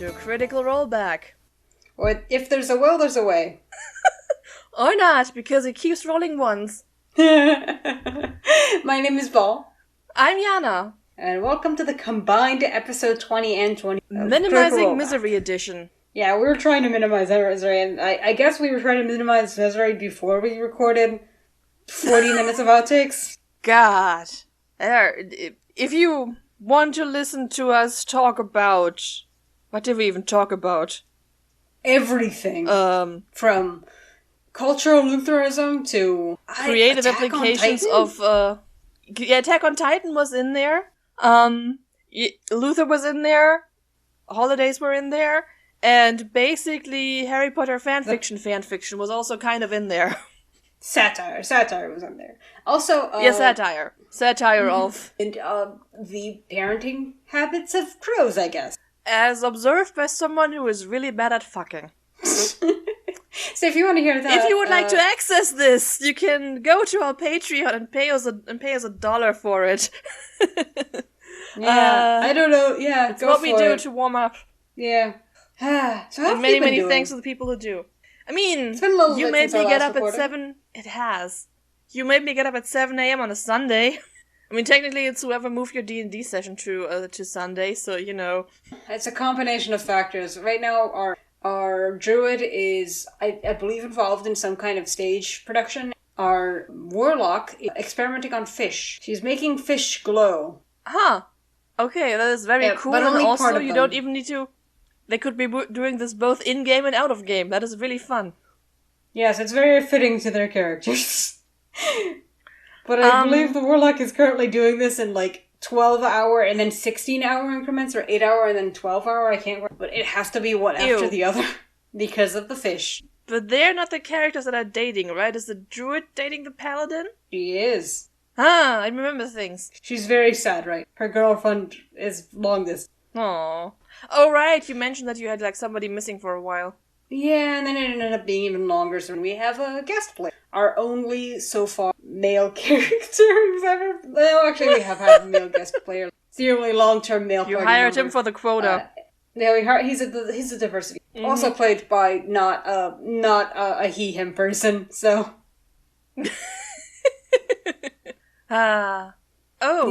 to Critical Rollback. Or if there's a will, there's a way. Or not, because it keeps rolling once. My name is Bal. I'm Jana. And welcome to the combined episode 20 and 20. Minimizing Misery Edition. Yeah, we were trying to minimize misery, and I guess we were trying to minimize misery before we recorded 40 minutes of outtakes. God. If you want to listen to us talk about... What did we even talk about? Everything. From cultural Lutheranism to... creative applications of... Attack on Titan was in there. Luther was in there. Holidays were in there. And basically, Harry Potter fanfiction was also kind of in there. Satire was in there. Also, satire. Satire of... And the parenting habits of crows, I guess. As observed by someone who is really bad at fucking. So if you want to hear that... If you would like to access this, you can go to our Patreon and pay us $1 for it. Yeah, I don't know. Yeah, it's what we do to warm up. Yeah. So and many thanks to the people who do. I mean, you made me get up at 7... It has. You made me get up at 7 a.m. on a Sunday. I mean, technically it's whoever moved your D&D session to Sunday, so, you know. It's a combination of factors. Right now, our druid is, I believe, involved in some kind of stage production. Our warlock is experimenting on fish. She's making fish glow. Huh. Okay, that is very cool. But and also, you don't even need to... They could be doing this both in-game and out-of-game. That is really fun. Yes, it's very fitting to their characters. But I believe the warlock is currently doing this in, 12-hour and then 16-hour increments, or 8-hour and then 12-hour, I can't remember. But it has to be one after the other, because of the fish. But they're not the characters that are dating, right? Is the druid dating the paladin? She is. Ah, I remember things. She's very sad, right? Her girlfriend is long distance. Aww. Oh, right, you mentioned that you had, somebody missing for a while. Yeah, and then it ended up being even longer, so we have a guest player. Our only, so far, male character who's ever... Well, actually, we have had a male guest player. It's the only long-term male player. You hired him for the quota. Yeah, he's a diversity. Mm-hmm. Also played by not a he/him person, so... Oh,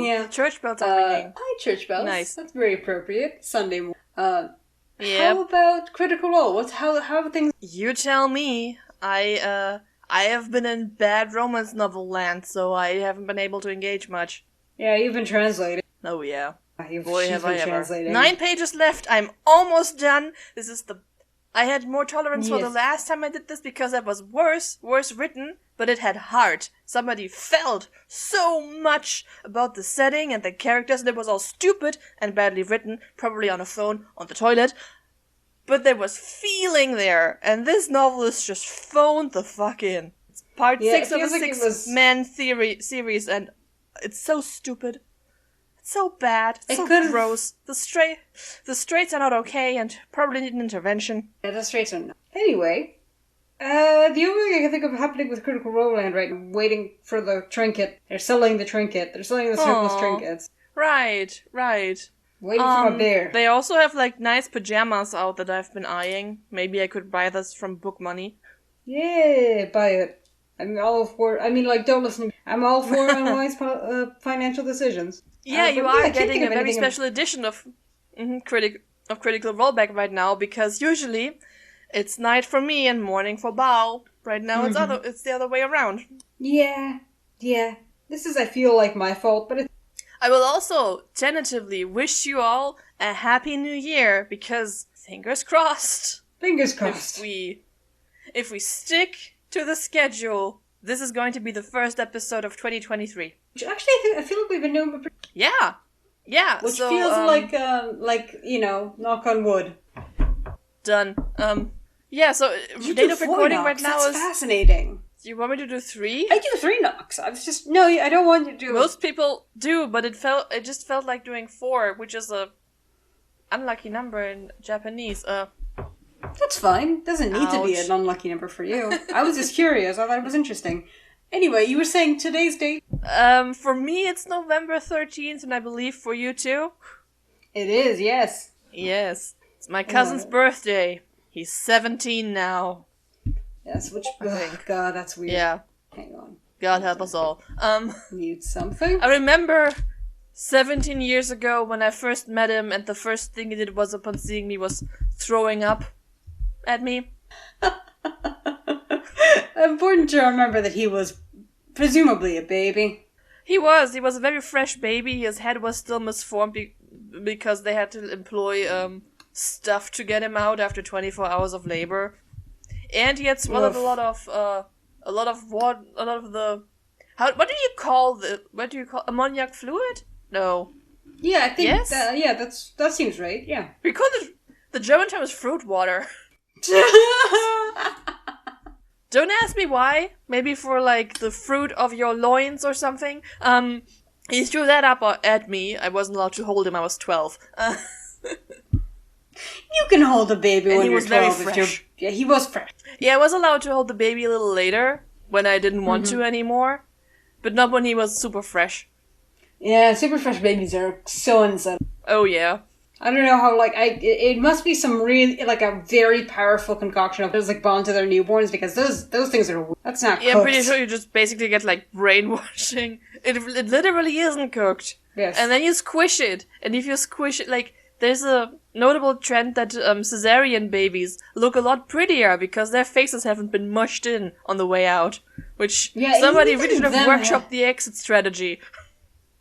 yeah. The church bells are ringing. Hi, church bells. Nice. That's very appropriate. Sunday morning. How about Critical Role? How are things? You tell me. I have been in bad romance novel land, so I haven't been able to engage much. Yeah, you've been translating. Oh yeah. Boy, have I ever. Translating. 9 pages left. I'm almost done. This is I had more tolerance for the last time I did this because it was worse written, but it had heart. Somebody felt so much about the setting and the characters, and it was all stupid and badly written, probably on a phone, on the toilet. But there was feeling there, and this novel is just phoned the fuck in. It's part 6 of a 6-man series, and it's so stupid. It's so bad. It's so gross. The straights are not okay and probably need an intervention. Yeah, the straights are not. Anyway, the only thing I can think of happening with Critical Role Land right now, waiting for the trinket. They're selling the trinket. They're selling the surplus trinkets. Right. Waiting for a bear. They also have, nice pajamas out that I've been eyeing. Maybe I could buy this from book money. Yeah, buy it. I'm all for... don't listen to me. I'm all for unwise financial decisions. Yeah, you are getting a very special edition of Critical Rollback right now, because usually it's night for me and morning for Bal. Right now it's the other way around. Yeah. This is, I feel like, my fault, but it's... I will also tentatively wish you all a happy new year, because fingers crossed. Fingers crossed. If we stick to the schedule, this is going to be the first episode of 2023. Which actually, I feel like we've been doing... Yeah. Which feels like, knock on wood. Done. Yeah, so date of recording right now is... That's fascinating. Do you want me to do 3? I do 3 knocks. I was just... No, I don't want you to do... Most people do, but it just felt like doing 4, which is a unlucky number in Japanese. That's fine. Doesn't need to be an unlucky number for you. I was just curious. I thought it was interesting. Anyway, you were saying today's date? For me it's November 13th, and I believe for you too? It is, yes. Yes. It's my cousin's birthday. He's 17 now. Yes, which... God, that's weird. Yeah. Hang on. God help us all. Mute something? I remember 17 years ago when I first met him, and the first thing he did was, upon seeing me, was throwing up at me. Important to remember that he was presumably a baby. He was a very fresh baby. His head was still misformed because they had to employ stuff to get him out after 24 hours of labor. And he had swallowed a lot of the what do you call ammoniac fluid? No. Yeah, I think yes? that seems right. Yeah. We call it, the German term is fruit water. Don't ask me why. Maybe for like the fruit of your loins or something. He threw that up at me. I wasn't allowed to hold him. I was 12. You can hold a baby when you're 12. Very fresh. Yeah, he was fresh. Yeah, I was allowed to hold the baby a little later when I didn't want to anymore, but not when he was super fresh. Yeah, super fresh babies are so unsettling. Oh yeah. I don't know how, it must be some really, a very powerful concoction of those, bond to their newborns, because those things are, that's not cooked. Yeah, I'm pretty sure you just basically get, brainwashing. It literally isn't cooked. Yes. And then you squish it, and if you squish it, there's a notable trend that cesarean babies look a lot prettier because their faces haven't been mushed in on the way out, which somebody really should have workshopped the exit strategy.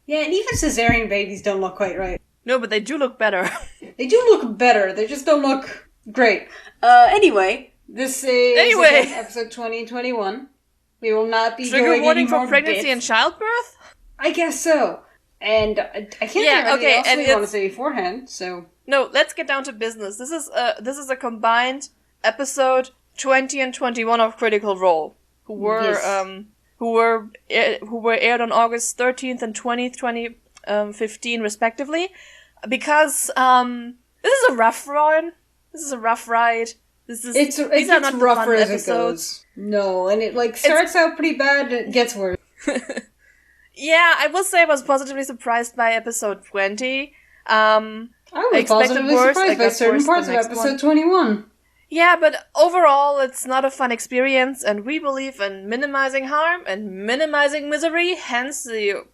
Yeah, and even cesarean babies don't look quite right. No, but they do look better. They do look better. They just don't look great. Anyway, this is again, episode 20 and 21. We will not be trigger warning for pregnancy and childbirth? I guess so. And I can't think of anything else we want to say beforehand, so... No, let's get down to business. This is a combined episode 20 and 21 of Critical Role, who were aired on August 13th and 20th, 2015, respectively. Because this is a rough run. This is a rough ride. These are not rougher as episodes. It goes. No, and it starts out pretty bad, and it gets worse. Yeah, I will say I was positively surprised by episode 20. I was positively surprised by certain parts of episode 21. Yeah, but overall, it's not a fun experience, and we believe in minimizing harm and minimizing misery, hence the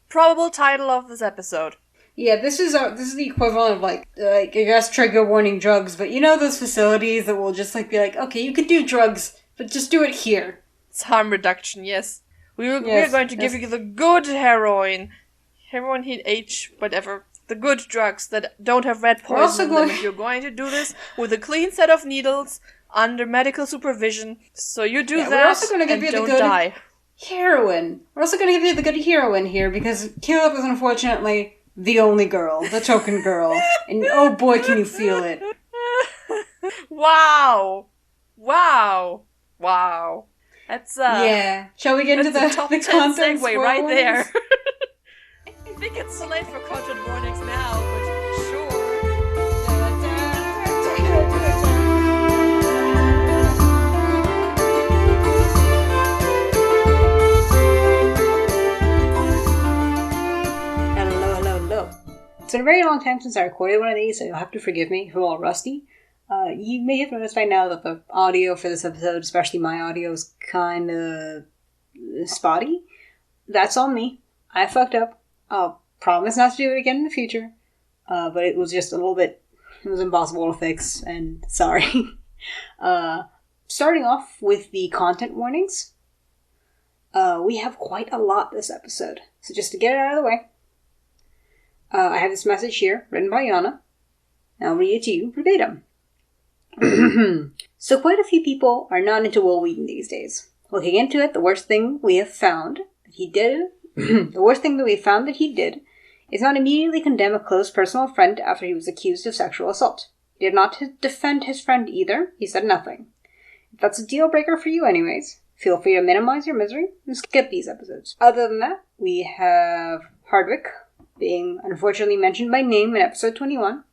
probable title of this episode. Yeah, this is the equivalent of I guess trigger warning drugs, but you know those facilities that will just be okay, you can do drugs, but just do it here. It's harm reduction, yes. We're going to give you the good heroin, heat H, whatever, the good drugs that don't have red poison in them. If you're going to do this with a clean set of needles under medical supervision, so you do that. We're also going to give you the good die. Heroin. We're also going to give you the good heroin here because Caleb is unfortunately the only girl, the token girl. And oh boy, can you feel it. Wow. That's, yeah. Shall we get into the top 10 segue right there? I think it's too late for content warnings now, but sure. Hello. It's been a very long time since I recorded one of these, so you'll have to forgive me if I'm all rusty. You may have noticed by now that the audio for this episode, especially my audio, is kind of spotty. That's on me. I fucked up. I'll promise not to do it again in the future. But it was just a little bit... It was impossible to fix, and sorry. Starting off with the content warnings. We have quite a lot this episode. So just to get it out of the way. I have this message here, written by Jana. I'll read it to you verbatim. So quite a few people are not into Will Wheaton these days. Looking into it, the worst thing we have found that he did is not immediately condemn a close personal friend after he was accused of sexual assault. He did not defend his friend either. He said nothing. If that's a deal breaker for you anyways, feel free to minimize your misery and skip these episodes. Other than that, we have Hardwick being unfortunately mentioned by name in episode 21.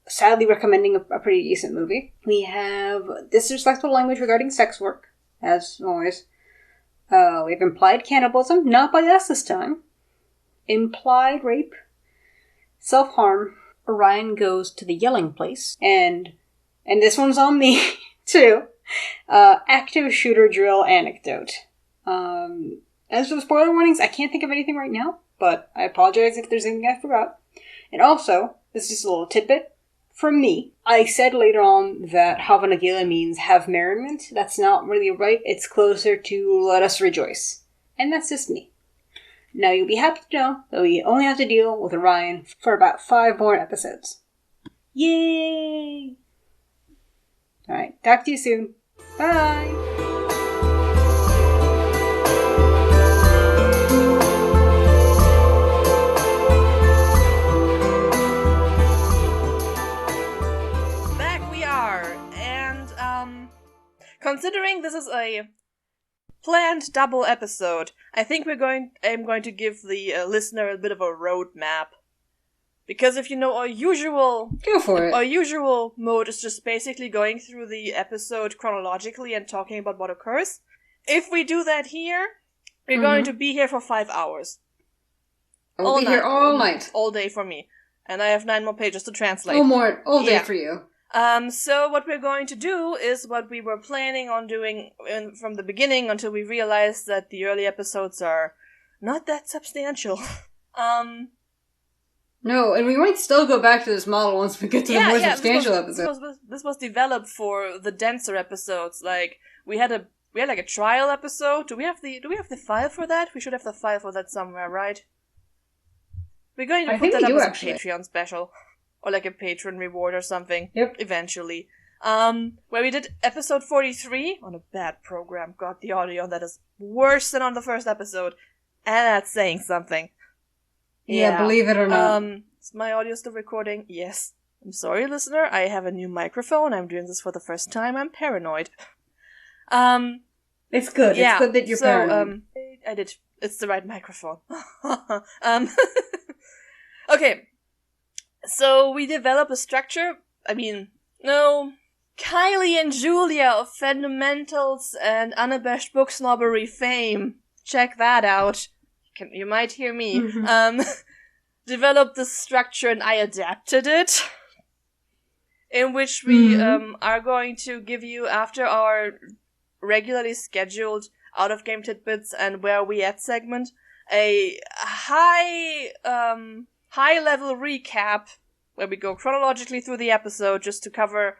Sadly recommending a pretty decent movie. We have disrespectful language regarding sex work, as always. We have implied cannibalism, not by us this time. Implied rape, self-harm, Orion goes to the yelling place, and this one's on me, too. Active shooter drill anecdote. As for the spoiler warnings, I can't think of anything right now, but I apologize if there's anything I forgot. And also, this is just a little tidbit from me. I said later on that Havanagila means have merriment. That's not really right. It's closer to let us rejoice. And that's just me. Now you'll be happy to know that we only have to deal with Orion for about 5 more episodes. Yay! Alright, talk to you soon. Bye! Considering this is a planned double episode, I think I'm going to give the listener a bit of a roadmap. Because if you know our usual... Go for it. Our usual mode is just basically going through the episode chronologically and talking about what occurs. If we do that here, we're going to be here for 5 hours. We'll be here all night. All day for me. And I have 9 more pages to translate. All day for you. So what we're going to do is what we were planning on doing from the beginning until we realized that the early episodes are not that substantial. No, and we might still go back to this model once we get to the more substantial episodes. This was developed for the denser episodes. Like we had like a trial episode. Do we have the file for that? We should have the file for that somewhere, right? We're going to put that up as a Patreon special. Or like a patron reward or something. Yep. Eventually. Where we did episode 43 on a bad program. God, the audio on that is worse than on the first episode. And that's saying something. Yeah, believe it or not. Is my audio still recording? Yes. I'm sorry, listener. I have a new microphone. I'm doing this for the first time. I'm paranoid. It's good. Yeah, it's good that you're paranoid. I did. It's the right microphone. Okay. So we develop a structure. Kylie and Julia of Fundamentals and Unabashed Book Snobbery fame. Check that out. You might hear me. Developed this structure and I adapted it. In which we are going to give you, after our regularly scheduled Out of Game Tidbits and Where Are We At segment, a high-level recap where we go chronologically through the episode just to cover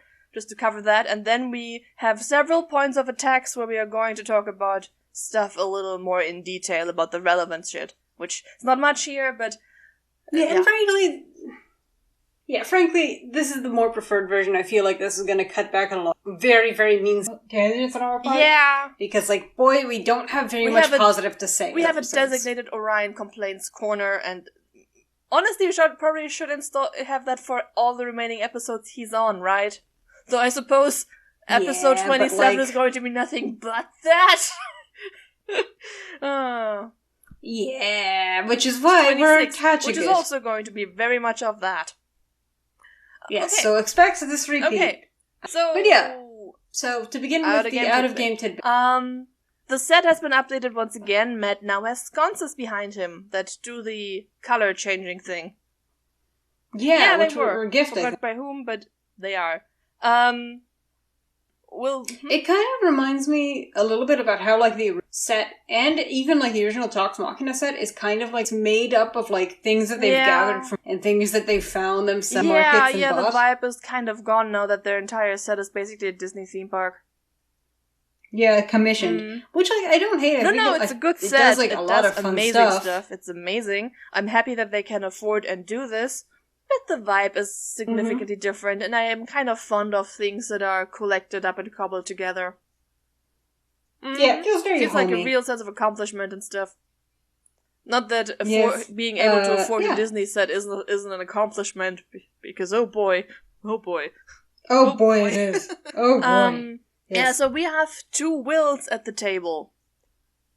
that, and then we have several points of attacks where we are going to talk about stuff a little more in detail about the relevant shit, which is not much here, but and frankly, this is the more preferred version. I feel like this is going to cut back on a lot of very, very mean candidates on our part. Yeah. Because, we don't have very much positive to say. We have a designated Orion Complaints corner, and honestly, we probably should have that for all the remaining episodes he's on, right? So I suppose episode 27 is going to be nothing but that. Yeah, which is why we're catching it. Which is also going to be very much of that. Yes, okay. So expect this repeat. Okay, so to begin with the out-of-game tidbit. The set has been updated once again. Matt now has sconces behind him that do the color changing thing. Yeah, which were gifted. I forgot by whom, but they are. It kind of reminds me a little bit about how the set and even the original Talks Machina set is kind of made up of things that they've gathered from and things that they've found themselves. Markets and bought. The vibe is kind of gone now that their entire set is basically a Disney theme park. Yeah, commissioned. Which I don't hate. No, it's a good set. It does a lot of fun amazing stuff. It's amazing. I'm happy that they can afford and do this. But the vibe is significantly different, and I am kind of fond of things that are collected up and cobbled together. Yeah, it feels very feels homey. Like a real sense of accomplishment and stuff. Not that being able to afford a Disney set isn't an accomplishment, because oh boy. It is. Oh boy. Yes. Yeah, so we have 2 Wills at the table.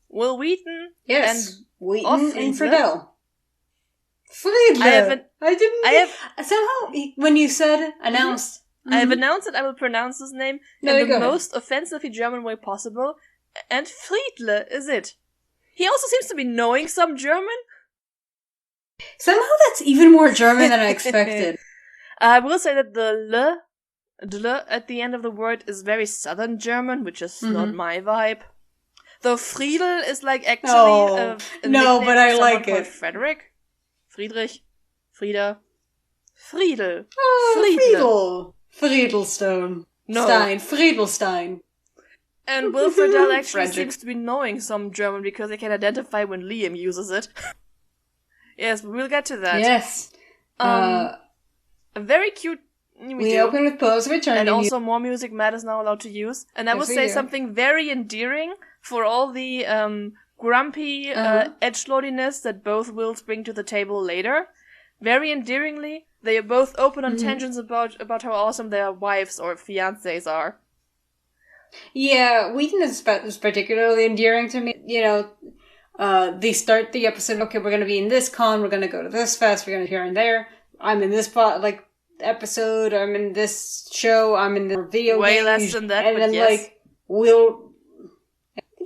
Will Wheaton and Wheaton and Friedel. Friedel. Somehow, when you said announced. I have announced it, I will pronounce his name in the most offensively German way possible. And Friedle is it. He also seems to be knowing some German. Somehow that's even more German than I expected. I will say that the L at the end of the word is very Southern German, which is not my vibe. Though Friedel is like actually a nickname but for I someone like called it. Frederick, Friedrich, Frieda, Friedel, Friedel, Friedelstone, No. Stein, Friedelstein. And Will Friedel actually seems to be knowing some German because he can identify when Liam uses it. Yes, we'll get to that. Yes. A very cute. We open with Pose of Eternity. And also more music Matt is now allowed to use. And I will say something very endearing for all the grumpy edgelordiness that both Wills bring to the table later. Very endearingly, they are both open on tangents about how awesome their wives or fiancés are. Yeah, Wheaton is particularly endearing to me. You know, they start the episode, okay, we're going to be in this con, we're going to go to this fest, we're going to here and there. I'm in this episode, I'm in this show, I'm in the video Way game. less than that, and but then, yes. we'll...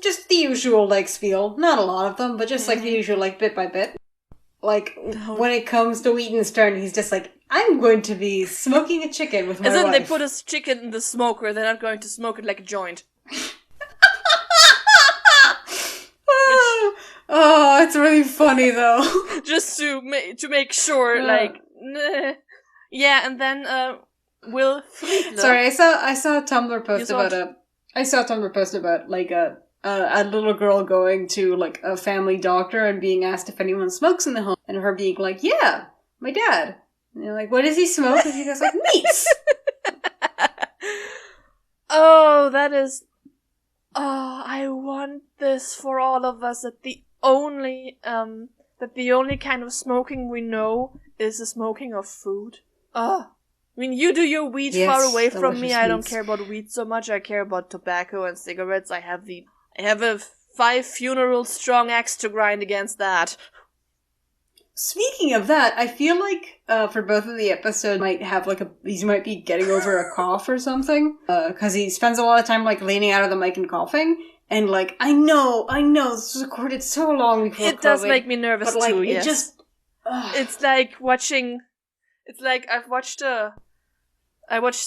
Just the usual, spiel. Not a lot of them, but just, the usual, bit by bit. When it comes to Wheaton's turn, he's just I'm going to be smoking a chicken with my wife. And then they put a chicken in the smoker, they're not going to smoke it like a joint. Oh, it's really funny, though. Just to make sure, nah. Yeah, and then, Will Friedler... Sorry, I saw a Tumblr post about a little girl going to, a family doctor and being asked if anyone smokes in the home, and her being like, yeah, my dad. And they're like, what does he smoke? And he goes meats! Oh, that is... Oh, I want this for all of us, that the only kind of smoking we know is the smoking of food. Oh. I mean, you do your weed far away from me. I don't care about weed so much. I care about tobacco and cigarettes. I have a 5 funerals strong axe to grind against that. Speaking of that, I feel like for both of the episodes, he might be getting over a cough or something. Because he spends a lot of time leaning out of the mic and coughing. And I know, this was recorded so long before it does make me nervous too. It yes. just. It's like watching. It's like I watched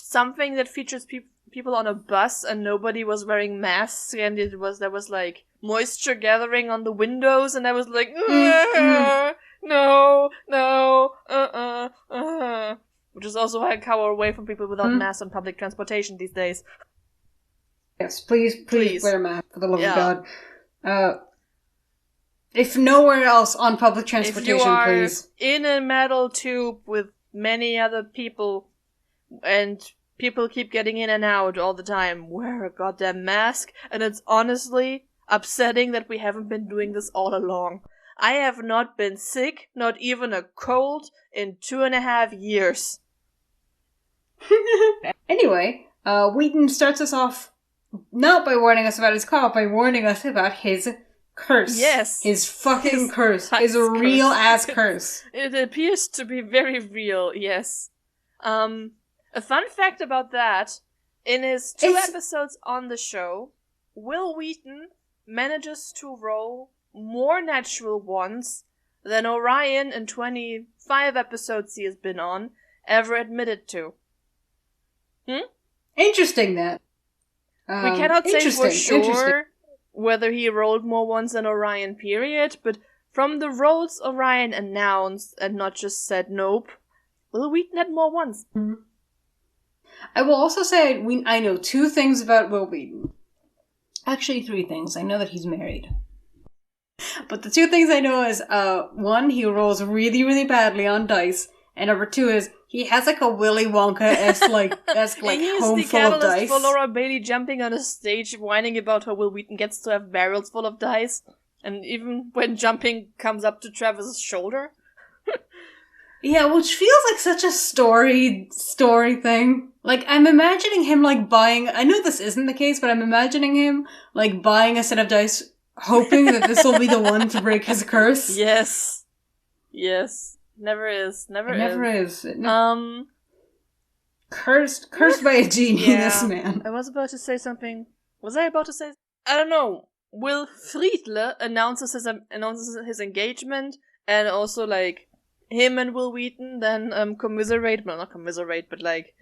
something that features people on a bus and nobody was wearing masks and there was moisture gathering on the windows and I was like, no, which is also why I cower away from people without masks on public transportation these days. Yes, please wear a mask for the love of God. If nowhere else on public transportation, if you are please. In a metal tube with many other people and people keep getting in and out all the time, wear a goddamn mask, and it's honestly upsetting that we haven't been doing this all along. I have not been sick, not even a cold, in 2.5 years. Anyway, Wheaton starts us off not by warning us about his cough, by warning us about his curse. Yes. His fucking curse. His real-ass curse. It appears to be very real, yes. A fun fact about that, in his 2 episodes on the show, Will Wheaton manages to roll more natural ones than Orion in 25 episodes he has been on ever admitted to. Interesting, that. We cannot say for sure whether he rolled more ones than Orion, period, but from the rolls Orion announced and not just said nope, Will Wheaton had more ones. Mm-hmm. I will also say I know 2 things about Will Wheaton. Actually, 3 things. I know that he's married. But the 2 things I know is, 1, he rolls really, really badly on dice, and number 2 is, he has a Willy Wonka-esque, home full of dice. For Laura Bailey jumping on a stage whining about how Will Wheaton gets to have barrels full of dice, and even when jumping comes up to Travis's shoulder. Yeah, which feels like such a story thing. I'm imagining him, buying... I know this isn't the case, but I'm imagining him, buying a set of dice, hoping that this will be the one to break his curse. Yes. Never is. Cursed by a genius, man. I was about to say something. Was I about to say... I don't know. Will Friedler announces his engagement, and also, him and Will Wheaton then commiserate, well, not commiserate, but like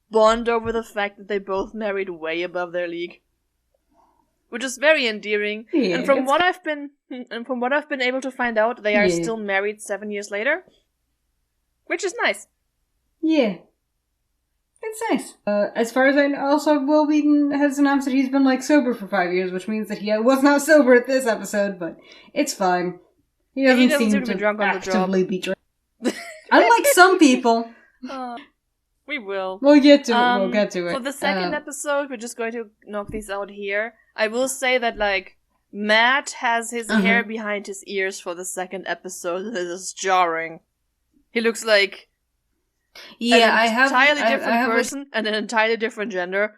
bond over the fact that they both married way above their league, which is very endearing. Yeah, and from what I've been able to find out, they are still married 7 years later, which is nice. Yeah. It's nice. As far as I know, also, Will Wheaton has announced that he's been, like, sober for 5 years, which means that he was not sober at this episode, but it's fine. He doesn't seem to be drunk actively be drunk. Unlike some people. We will. We'll get to it. For the second episode, we're just going to knock these out here. I will say that, like, Matt has his hair behind his ears for the second episode. This is jarring. He looks like... Yeah, an entirely different person and an entirely different gender.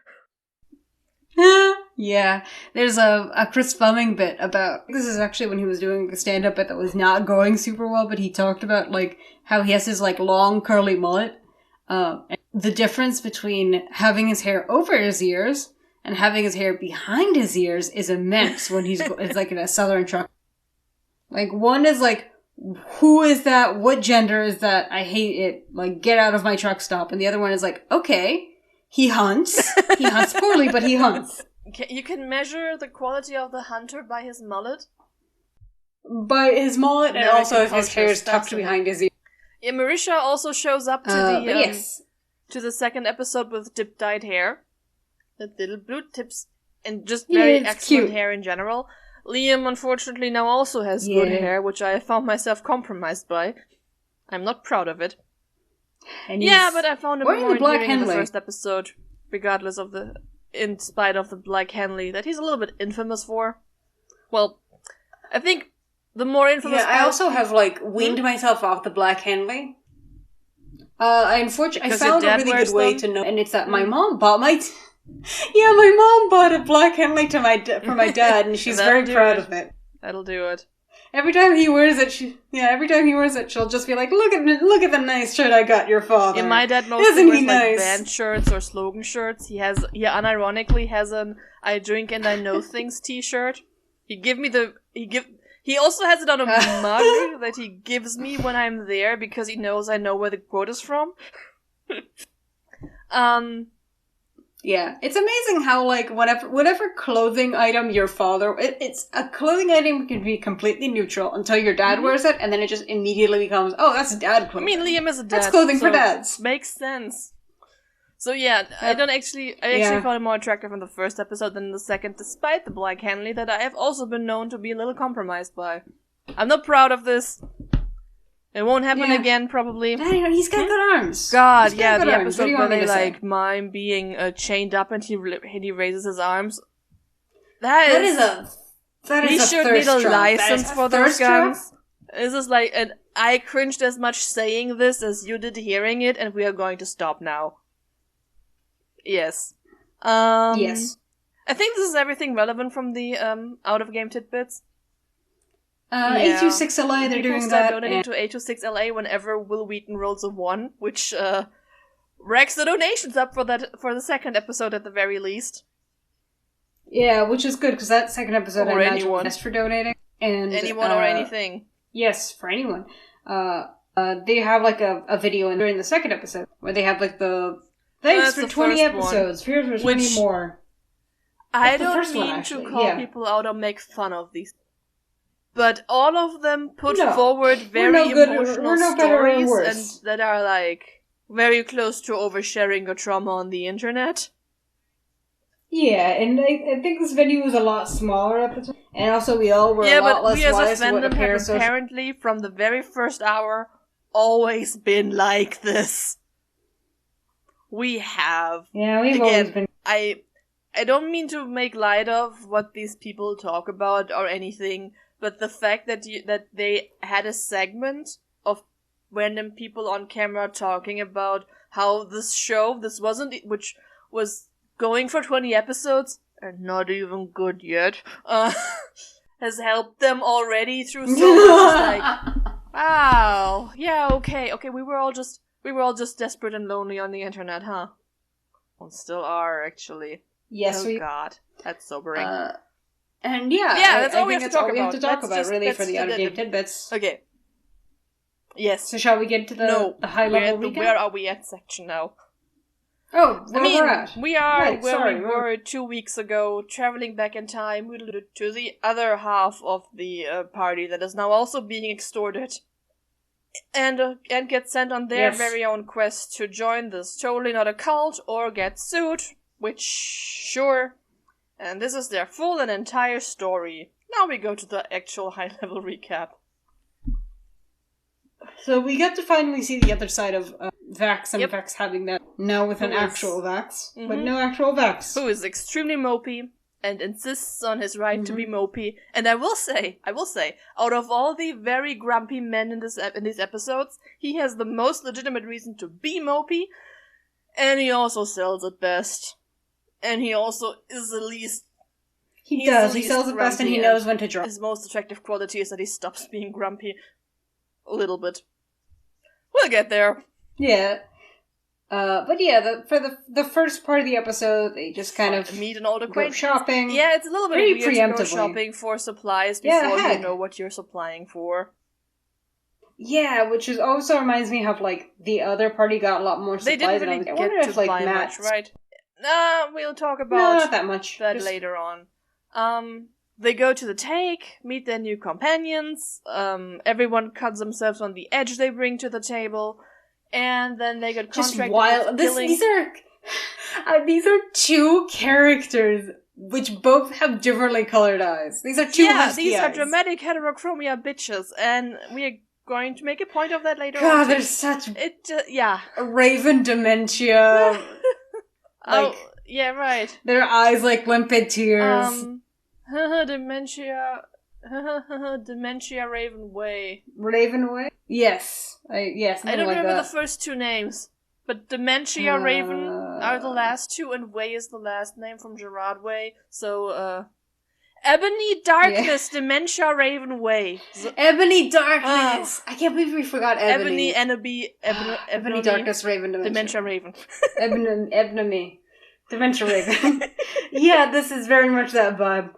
Yeah, there's a Chris Fleming bit about, this is actually when he was doing a stand-up bit that was not going super well, but he talked about, like, how he has his, like, long curly mullet. The difference between having his hair over his ears and having his hair behind his ears is immense when it's like in a southern truck. Like, one is like, who is that? What gender is that? I hate it. Like, get out of my truck stop. And the other one is like, okay, he hunts. He hunts poorly, but he hunts. You can measure the quality of the hunter by his mullet? By his mullet, and also if his hair is tucked behind his ear. Yeah, Marisha also shows up to to the second episode with dip-dyed hair. With little blue tips. And just very excellent cute hair in general. Liam, unfortunately, now also has good hair, which I found myself compromised by. I'm not proud of it. But I found him more endearing in the first episode, regardless of in spite of the Black Henley that he's a little bit infamous for. Well, I think the more infamous I also have, like, weaned myself off the Black Henley. I found a really good way to know, and it's that my mom bought my mom bought a Black Henley for my dad, and she's very proud of it. That'll do it. Every time he wears it, she'll just be like, "Look at the nice shirt I got your father." Yeah, my dad mostly wears like band shirts or slogan shirts. He unironically has an "I drink and I know things" T-shirt. He also has it on a mug that he gives me when I'm there because he knows I know where the quote is from. Yeah, it's amazing how, like, whatever clothing item your father... It's a clothing item can be completely neutral until your dad wears it, and then it just immediately becomes, oh, that's dad clothing. I mean, Liam is a dad. That's clothing for dads. Makes sense. So yeah, I actually found him more attractive in the first episode than in the second, despite the Black Henley that I have also been known to be a little compromised by. I'm not proud of this. It won't happen again, probably. He's got good arms. God, the episode where they like mime being chained up and he raises his arms. That is a he should need a license for those guns. This is like, and I cringed as much saying this as you did hearing it, and we are going to stop now. Yes. Yes. I think this is everything relevant from the out of game tidbits. 826LA, they're doing that. Donating to 826LA whenever Will Wheaton rolls a 1, which racks the donations up for the second episode at the very least. Yeah, which is good because that second episode I imagine was best for donating. And anyone or anything. Yes, for anyone. They have like a video during the second episode where they have like the thanks for 20 episodes. Here's for 20 more. I don't mean to call people out or make fun of these. But all of them put forward very emotional stories and that are like very close to oversharing your trauma on the internet. Yeah, and I think this venue was a lot smaller at the time. And also we all were a lot less wise to what a pair of apparently from the very first hour always been like this. We have. Yeah, we've always been. I don't mean to make light of what these people talk about or anything. But the fact that they had a segment of random people on camera talking about how which was going for 20 episodes, and not even good yet, has helped them already through so much. Like, wow, yeah, okay, we were all just desperate and lonely on the internet, huh? We still are, actually. Yes, God, that's sobering. And that's all we have to talk about. Really, for the out-of-game tidbits. Okay. Yes. So shall we get to the high-level recap? Where are we at section now? Oh, where we're at. We are where we were 2 weeks ago, traveling back in time to the other half of the party that is now also being extorted. And get sent on their very own quest to join this totally not a cult or get sued, which, sure. And this is their full and entire story. Now we go to the actual high-level recap. So we get to finally see the other side of Vax, and Vax having that now with an actual Vax, but no actual Vax. Who is extremely mopey and insists on his right to be mopey. And I will say, out of all the very grumpy men in these episodes, he has the most legitimate reason to be mopey, and he also sells it best. And he also is the least... He sells it best, and he knows when to drop. His most attractive quality is that he stops being grumpy. A little bit. We'll get there. Yeah. But yeah, for the first part of the episode, they just kind of meet an old acquaintance. Go shopping. Yeah, it's a little bit weird to go shopping for supplies before you know what you're supplying for. Yeah, which is also reminds me of like the other party got a lot more supplies. They didn't really get to buy much, right? We'll talk about not that much. That later on. They go to the take, meet their new companions. Everyone cuts themselves on the edge they bring to the table. And then they get contracted with killing. These are two characters which both have differently colored eyes. These are two husky these eyes. are dramatic heterochromia bitches, and we are going to make a point of that later on. God, there's such raven dementia. Yeah, right. Their eyes like limpid tears. Dementia. Dementia Raven Way. Raven Way? Yes. I don't remember the first two names, but Dementia Raven are the last two, and Way is the last name from Gerard Way. So, Ebony Darkness, Dementia Raven Way. Ebony Darkness! I can't believe we forgot Ebony. Ebony Darkness Raven Dementia Raven. Ebony. Dementia Raven. Yeah, this is very much that vibe.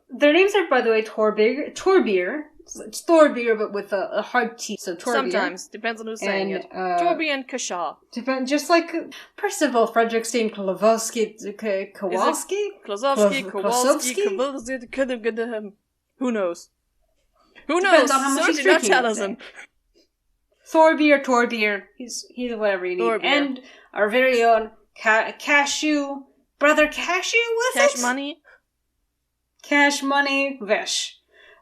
Their names are, by the way, Torbeer. It's Thorbeer, but with a hard T. So Torbeer. Sometimes depends on who's saying it. Torbeer and Kashaw. Just like Percival Frederickstein, Kowalski. Who knows? Depends on how much he's drinking. Tell us him. Torbeer. He's whatever you need. Thorbeer. And our very own Cashew. Brother Cashew, Cash Money. Cash Money Vesh.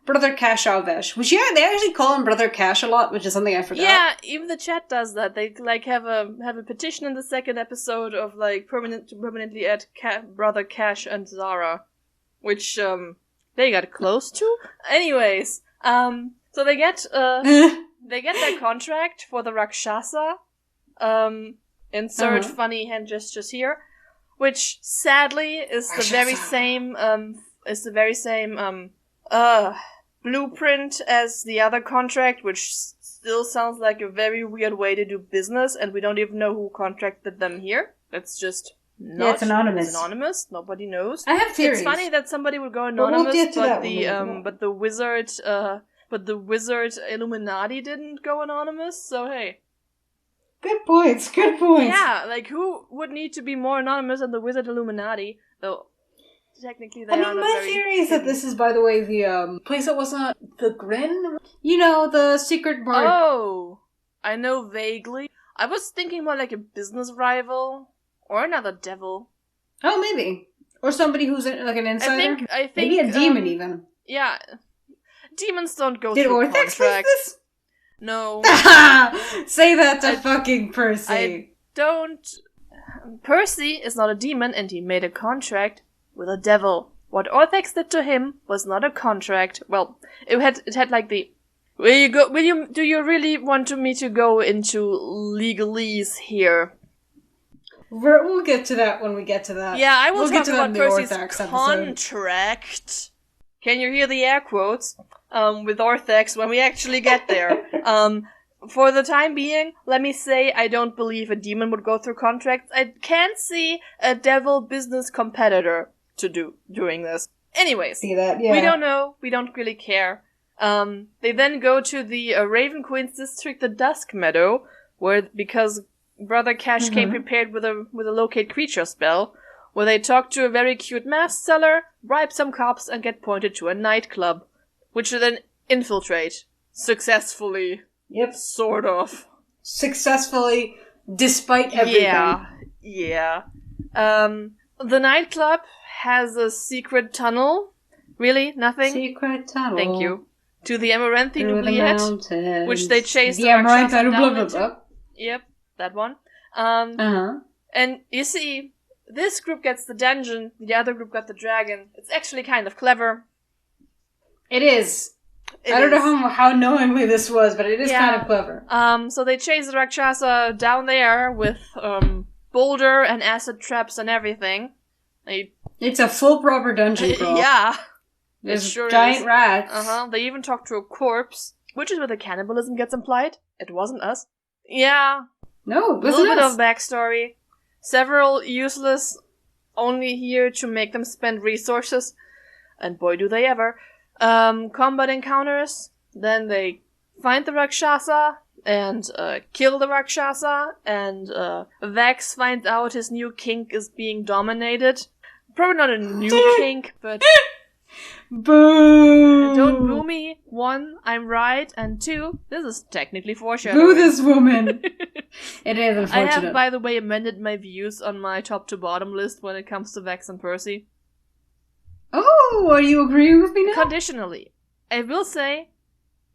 Brother Cash Out Vesh. Which, yeah, they actually call him Brother Cash a lot, which is something I forgot. Yeah, even the chat does that. They, like, have a petition in the second episode of, like, permanently add Brother Cash and Zara. Which, they got close to. Anyways, so they get their contract for the Rakshasa. Insert funny hand gestures here. Which, sadly, is the very same, blueprint as the other contract, which still sounds like a very weird way to do business, and we don't even know who contracted them here. It's just it's anonymous. It's anonymous. Nobody knows. I have theories. It's funny that somebody would go anonymous, but the wizard Illuminati didn't go anonymous. So hey. Good points. Yeah, like who would need to be more anonymous than the wizard Illuminati? Though technically they are. My theory is that this is, by the way, the place that was not the Grin. You know, the secret bar. Oh, I know vaguely. I was thinking more like a business rival or another devil. Oh, maybe, or somebody who's like an insider. I think maybe a demon even. Yeah, demons don't go through contracts. This? No. Say that to fucking Percy. I don't. Percy is not a demon, and he made a contract with a devil. What Orthax did to him was not a contract. Well, it had like the. Do you really want me to go into legalese here? We'll get to that when we get to that. Yeah, I will talk about Percy's contract. Can you hear the air quotes? With Orthax when we actually get there. For the time being, let me say I don't believe a demon would go through contracts. I can't see a devil business competitor doing this. Anyways, see that, yeah. We don't know. We don't really care. They then go to the Raven Queen's district, the Dusk Meadow, because Brother Cash came prepared with a locate creature spell, where they talk to a very cute mask seller, bribe some cops, and get pointed to a nightclub, which they then infiltrate successfully. Yep. Sort of. Successfully, despite everything. Yeah. The nightclub has a secret tunnel. Really? Nothing? Secret tunnel. Thank you. To the Amaranthine Oubliette, which they chase the Amaranthine Oubliette. Yep, that one. And you see, this group gets the dungeon, the other group got the dragon. It's actually kind of clever. It is. I don't know how knowingly this was, but it is kind of clever. So they chase the Rakshasa down there with boulder and acid traps and everything. It's a full proper dungeon crawl. Yeah. There's giant rats. They even talk to a corpse, which is where the cannibalism gets implied. It wasn't us. Yeah. No, it wasn't us. A little bit of backstory. Several useless, only here to make them spend resources. And boy, do they ever. Combat encounters. Then they find the Rakshasa and kill the Rakshasa. And Vex finds out his new kink is being dominated. Probably not a new kink, but... Boo! Don't boo me. 1, I'm right. And 2, this is technically foreshadowing. Boo this woman! It is unfortunate. I have, by the way, amended my views on my top to bottom list when it comes to Vex and Percy. Oh, are you agreeing with me now? Conditionally. I will say,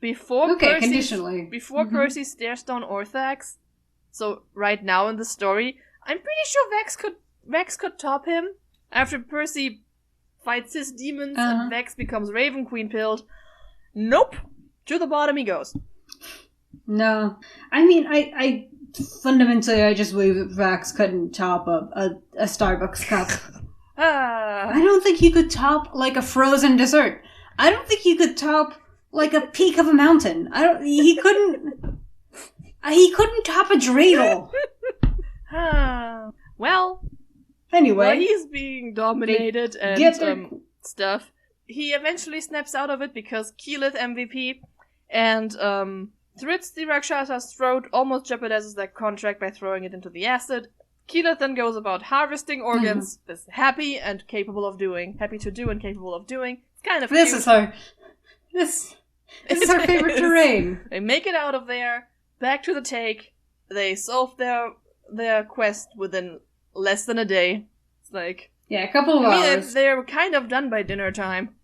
before Percy stares down Orthax, so right now in the story, I'm pretty sure Vex could top him. After Percy fights his demons and Vex becomes Raven Queen pilled. Nope. To the bottom he goes. No. I mean, I fundamentally, I just believe that Vex couldn't top a Starbucks cup. I don't think he could top, like, a frozen dessert. I don't think he could top, like, a peak of a mountain. He couldn't top a dreidel. Well... Anyway, while he's being dominated and stuff, he eventually snaps out of it because Keyleth MVP and slits the Rakshasa's throat, almost jeopardizes their contract by throwing it into the acid. Keyleth then goes about harvesting organs, is happy to do and capable of doing. It's kind of this cute. This is our favorite terrain. They make it out of there, back to the take. They solve their quest within less than a day. It's like... yeah, a couple of hours. They're kind of done by dinner time.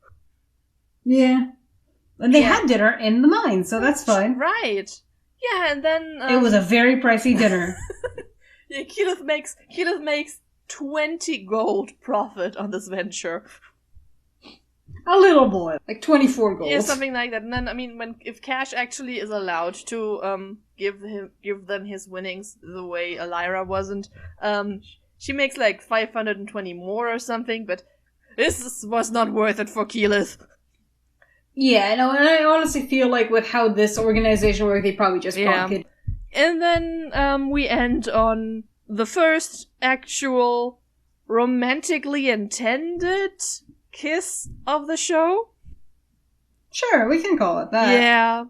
Yeah. And they had dinner in the mine, so that's fine. Right. Yeah, and then... it was a very pricey dinner. Yeah, Keyleth makes 20 gold profit on this venture. A little boy. Like 24 gold. Yeah, something like that. And then, I mean, if Cash actually is allowed to give them his winnings the way Elira wasn't, she makes like 520 more or something, but this was not worth it for Keyleth. Yeah, no, and I honestly feel like with how this organization works, they probably just pocket. And then we end on the first actual romantically intended kiss of the show. Sure, we can call it that. Yeah.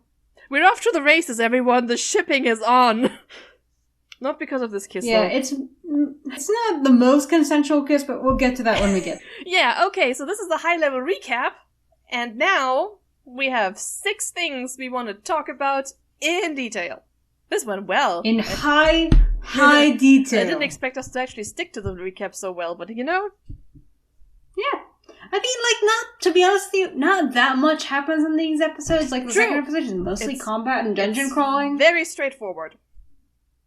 We're off to the races, everyone. The shipping is on. Not because of this kiss, though. Yeah, it's not the most consensual kiss, but we'll get to that when we get. Yeah, okay, so this is the high-level recap. And now we have 6 things we want to talk about in detail. This went well. In high detail. I didn't expect us to actually stick to the recap so well, but you know. Yeah. I mean, to be honest with you, not that much happens in these episodes. Like, the second episode is mostly combat and dungeon crawling. Very straightforward.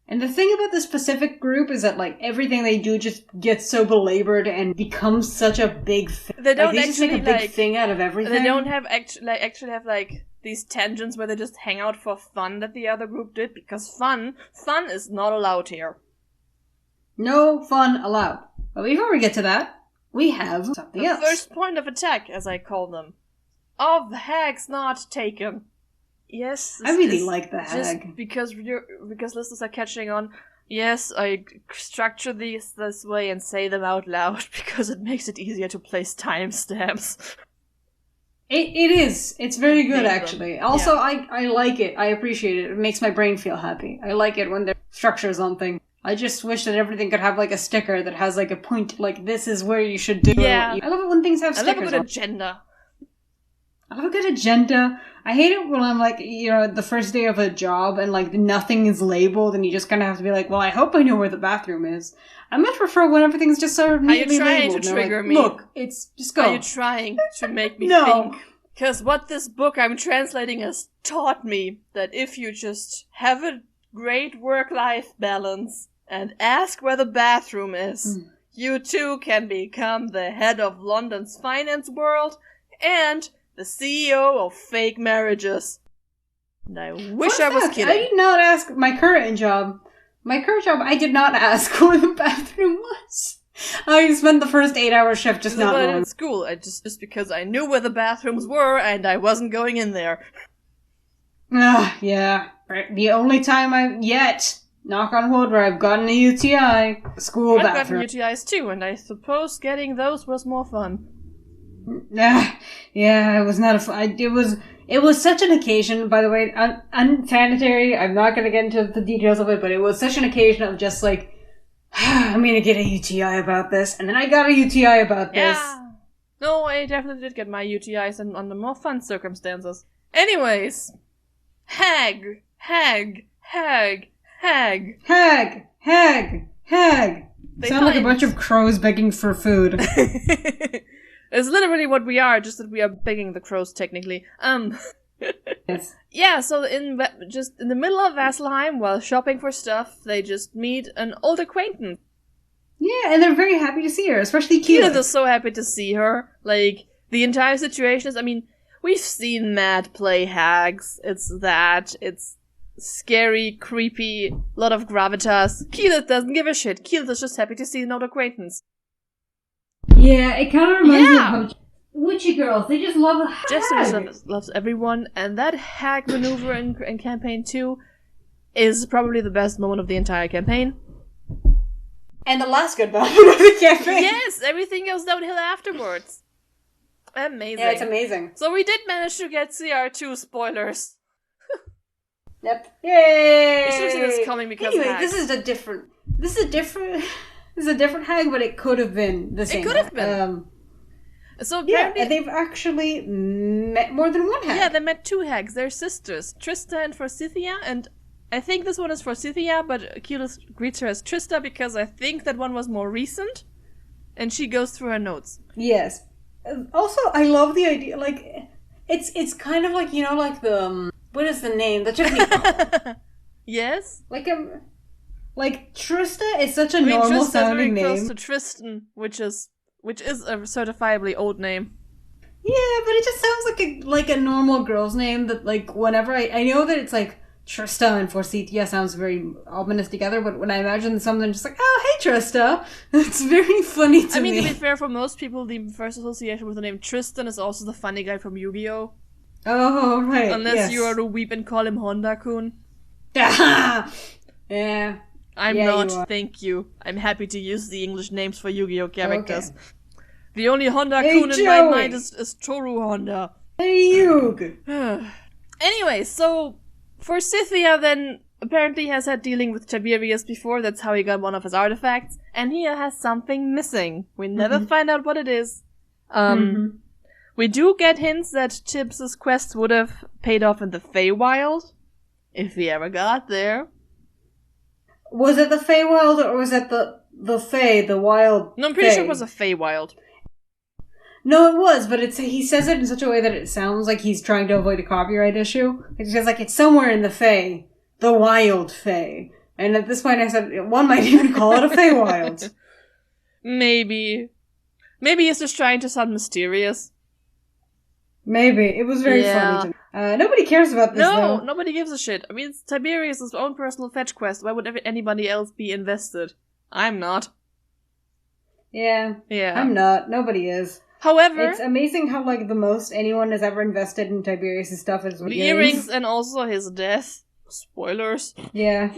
And the thing about this specific group is that, like, everything they do just gets so belabored and becomes such a big thing. They don't they just make a big thing out of everything. They don't have actually have, like, these tangents where they just hang out for fun that the other group did, because fun is not allowed here. No fun allowed. But before we get to that, we have something else. The first point of attack, as I call them, of Hags Not Taken. Yes, I really like the hag. Just because listeners are catching on. Yes, I structure these this way and say them out loud because it makes it easier to place timestamps. It is. It's very good, actually. Also, I like it. I appreciate it. It makes my brain feel happy. I like it when there's structures on things. I just wish that everything could have, like, a sticker that has, like, a point, like, this is where you should do it. I love it when things have stickers on. I love a good agenda. I love a good agenda. I hate it when I'm, like, the first day of a job and, like, nothing is labeled and you just kind of have to be like, well, I hope I know where the bathroom is. I much prefer when everything's just sort of neatly labeled. Are you trying to trigger me? Look, it's just go. Are you trying to make me think? Because what this book I'm translating has taught me, that if you just have a great work-life balance and ask where the bathroom is, you too can become the head of London's finance world and the CEO of fake marriages. And I wish I was kidding. I did not ask my current job. I did not ask where the bathroom was. I spent the first 8-hour shift just not knowing. At school, just because I knew where the bathrooms were and I wasn't going in there. Yeah. The only time knock on wood, where I've gotten a UTI, school bathroom. I've gotten UTIs too, and I suppose getting those was more fun. Yeah, it was not a fun. It was such an occasion, by the way, unsanitary. I'm not going to get into the details of it, but it was such an occasion of just like, I'm going to get a UTI about this, and then I got a UTI about this. Yeah. No, I definitely did get my UTIs under more fun circumstances. Anyways, Hag. Sound like a bunch of crows begging for food. It's literally what we are, just that we are begging the crows, technically. Yes. Yeah, so just in the middle of Vasselheim, while shopping for stuff, they just meet an old acquaintance. Yeah, and they're very happy to see her, especially Keyleth. Keyleth is so happy to see her. Like, the entire situation is, I mean, we've seen Matt play Hags. It's scary, creepy, lot of gravitas. Keyleth doesn't give a shit. Keyleth is just happy to see an old acquaintance. Yeah, it kind of reminds me of how witchy girls, they just love a hag. Jester loves everyone, and that hag maneuver in campaign 2 is probably the best moment of the entire campaign. And the last good moment of the campaign. Yes, everything goes downhill afterwards. Amazing. Yeah, it's amazing. So we did manage to get CR2 spoilers. Yep. Yay! You should have seen this coming because anyway, this is a different hag, but it could have been the same. It could have been. So apparently, and they've actually met more than one hag. Yeah, they met 2 hags. They're sisters, Trista and Forsythia, and I think this one is Forsythia, but Keyleth greets her as Trista because I think that one was more recent, and she goes through her notes. Yes. Also, I love the idea. Like, it's kind of like, like the what is the name? The Tiffany. Yes. Like Trista is such a normal sounding name. Close to Tristan, which is a certifiably old name. Yeah, but it just sounds like a normal girl's name that, like, whenever I know that it's like Trista and Forsythia sounds very ominous together, but when I imagine something just like, oh, hey Trista, it's very funny to me. I mean, to be fair, for most people, the first association with the name Tristan is also the funny guy from Yu-Gi-Oh! Oh, right. Unless you are to weep and call him Honda-kun. Yeah. I'm not, thank you. I'm happy to use the English names for Yu-Gi-Oh! Characters. Okay. The only Honda-kun in my mind is Toru Honda. Hey, Yug! Anyway, so Forsythia then apparently has had dealing with Tiberius before. That's how he got one of his artifacts. And he has something missing. We never find out what it is. We do get hints that Tibbs' quest would have paid off in the Feywild, if he ever got there. Was it the Feywild, or was it the Fey, the wild? No, I'm pretty sure it was a Feywild. No, it was, but he says it in such a way that it sounds like he's trying to avoid a copyright issue. It says like it's somewhere in the Fey, the wild Fey. And at this point I said, one might even call it a Feywild. Maybe he's just trying to sound mysterious. Maybe. It was very funny to me. Nobody cares about this, though. No, nobody gives a shit. I mean, it's Tiberius' own personal fetch quest. Why would anybody else be invested? I'm not. Yeah. I'm not. Nobody is. However, it's amazing how, like, the most anyone has ever invested in Tiberius' stuff is the earrings and also his death. Spoilers. Yeah.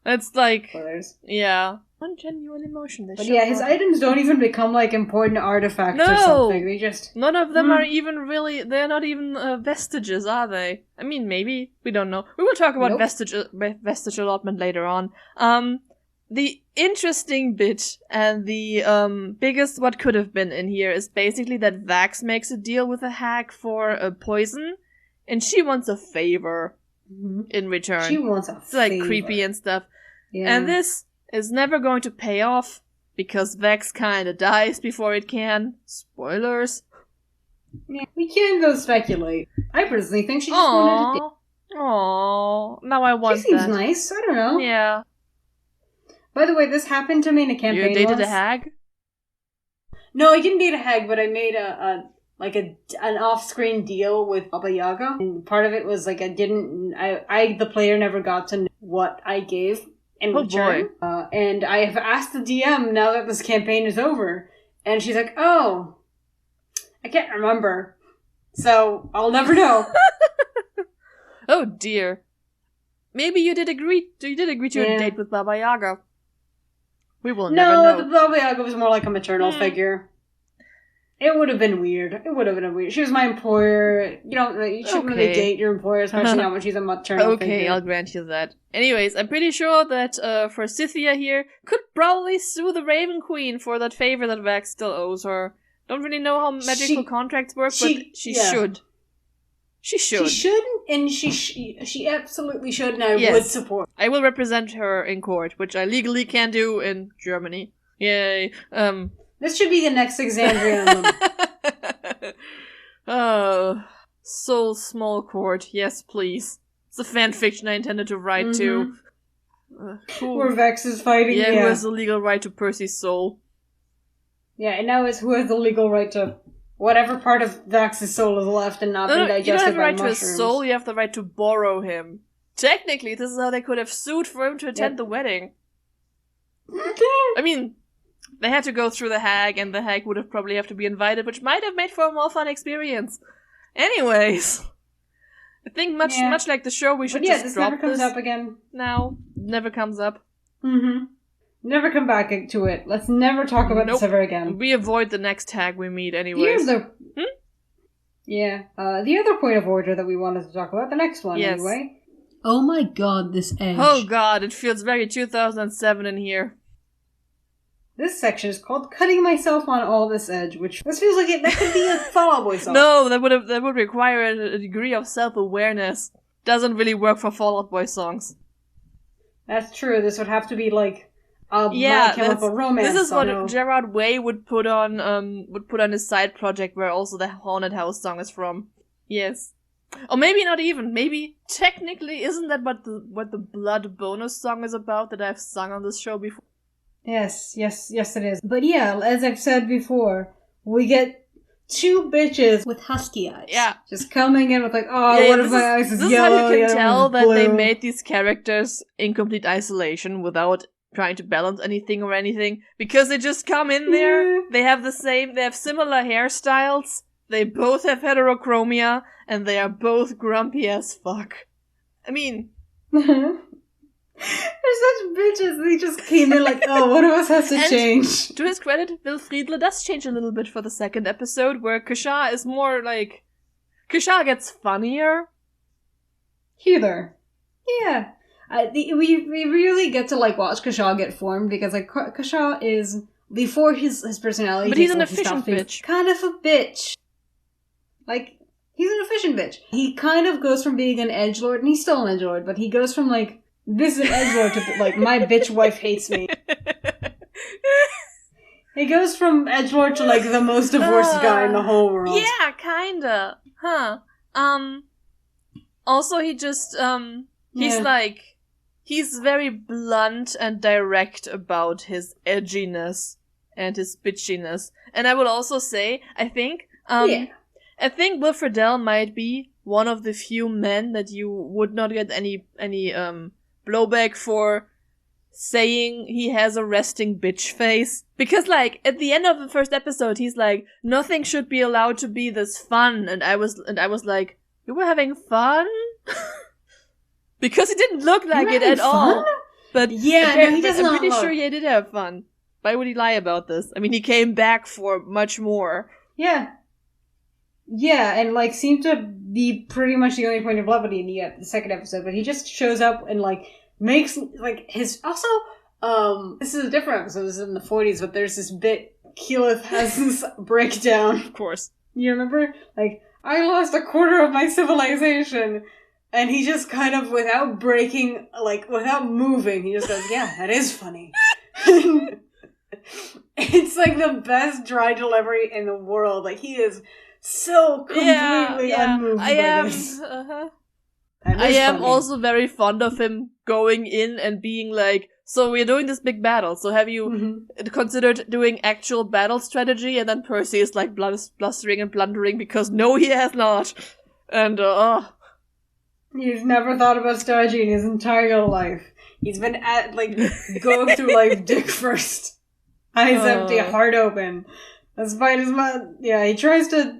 It's like, spoilers. Yeah. One genuine emotion. But yeah, his items don't even become like important artifacts or something. They just... None of them are even really... They're not even vestiges, are they? I mean, maybe. We don't know. We will talk about vestige allotment later on. The interesting bit and the biggest what could have been in here is basically that Vax makes a deal with a hag for a poison, and she wants a favor in return. She wants a favor. It's like creepy and stuff. Yeah. And this is never going to pay off because Vex kinda dies before it can. Spoilers. Yeah, we can go speculate. I personally think she just wanted to... Aww. Now I want that. She seems nice. I don't know. Yeah. By the way, this happened to me in a campaign. You dated a hag? No, I didn't date a hag, but I made an off-screen deal with Baba Yaga. And part of it was like I the player never got to know what I gave in return. Boy. And I have asked the DM now that this campaign is over. And she's like, oh, I can't remember. So I'll never know. Oh dear. Maybe you did agree to a date with Baba Yaga. We will never know. No, the Baba Yaga was more like a maternal figure. It would have been weird. She was my employer. You shouldn't really date your employer, especially not when she's a maternal figure. Okay, I'll grant you that. Anyways, I'm pretty sure that Forsythia here could probably sue the Raven Queen for that favor that Vax still owes her. Don't really know how magical contracts work, but she should. She should. She should, and she absolutely should, and I would support. I will represent her in court, which I legally can do in Germany. Yay. This should be the next Exandria. Oh, Soul Small Court. Yes, please. It's a fan fiction I intended to write to. Where Vex is fighting. Yeah, who has the legal right to Percy's soul. Yeah, and now it's who has the legal right to whatever part of Vax's soul is left and not been digested by mushrooms. You don't have the right to his soul, you have the right to borrow him. Technically, this is how they could have sued for him to attend the wedding. I mean... They had to go through the hag, and the hag would have probably have to be invited, which might have made for a more fun experience. Anyways, I think much like the show, we should just this drop never comes up again. Now, never comes up. Never come back to it. Let's never talk about this ever again. We avoid the next hag we meet, anyways. The other point of order that we wanted to talk about, the next one, anyway. Oh my god, this edge. Oh god, it feels very 2007 in here. This section is called "Cutting Myself on All This Edge," which this feels like that could be a Fall Out Boy song. No, that would require a degree of self-awareness. Doesn't really work for Fall Out Boy songs. That's true. This would have to be like a My Chemical Romance. This is what Gerard Way would put on his side project, where also the Haunted House song is from. Yes. Or maybe not even. Maybe technically, isn't that what the Blood bonus song is about that I've sung on this show before? Yes, it is. But yeah, as I've said before, we get two bitches with husky eyes. Yeah. Just coming in with like, what if my eyes is yellow? This is how you can tell that they made these characters in complete isolation without trying to balance anything or anything. Because they just come in there, they have similar hairstyles, they both have heterochromia, and they are both grumpy as fuck. I mean... They're such bitches. They just came in like, one of us has to change. To his credit, Will Friedle does change a little bit for the second episode, where Kasha is more like... Kasha gets funnier. Heather. Yeah. We really get to like watch Kasha get formed, because like Kasha is, before his personality... But he's an efficient bitch. Kind of a bitch. Like, he's an efficient bitch. He kind of goes from being an edgelord, and he's still an edgelord, but he goes from like, this is an edgelord to like, my bitch wife hates me. He goes from edgelord to like the most divorced guy in the whole world. Yeah, kinda. Huh. Also, he just, he's very blunt and direct about his edginess and his bitchiness. And I would also say, I think Will Friedle might be one of the few men that you would not get any blowback for saying he has a resting bitch face. Because, like, at the end of the first episode, he's like, nothing should be allowed to be this fun. And I was like, you were having fun? Because he didn't look like it at all. But yeah, no, he does I'm not pretty look. sure he did have fun. Why would he lie about this? I mean, he came back for much more. Yeah. Yeah, and, like, seemed to be pretty much the only point of levity in the second episode, but he just shows up and, like, makes, like, his... Also, this is a different episode, this is in the 40s, but there's this bit, Keyleth has this breakdown. Of course. You remember? Like, I lost a quarter of my civilization, and he just kind of, without breaking, like, without moving, he just goes, yeah, that is funny. It's, like, the best dry delivery in the world. Like, he is... so completely unmoved by this. I am also very fond of him going in and being like, so we're doing this big battle, so have you considered doing actual battle strategy? And then Percy is like blustering and blundering because no, he has not. And, he's never thought about strategy in his entire life. He's been going through life dick first. Eyes empty, heart open. Despite his he tries to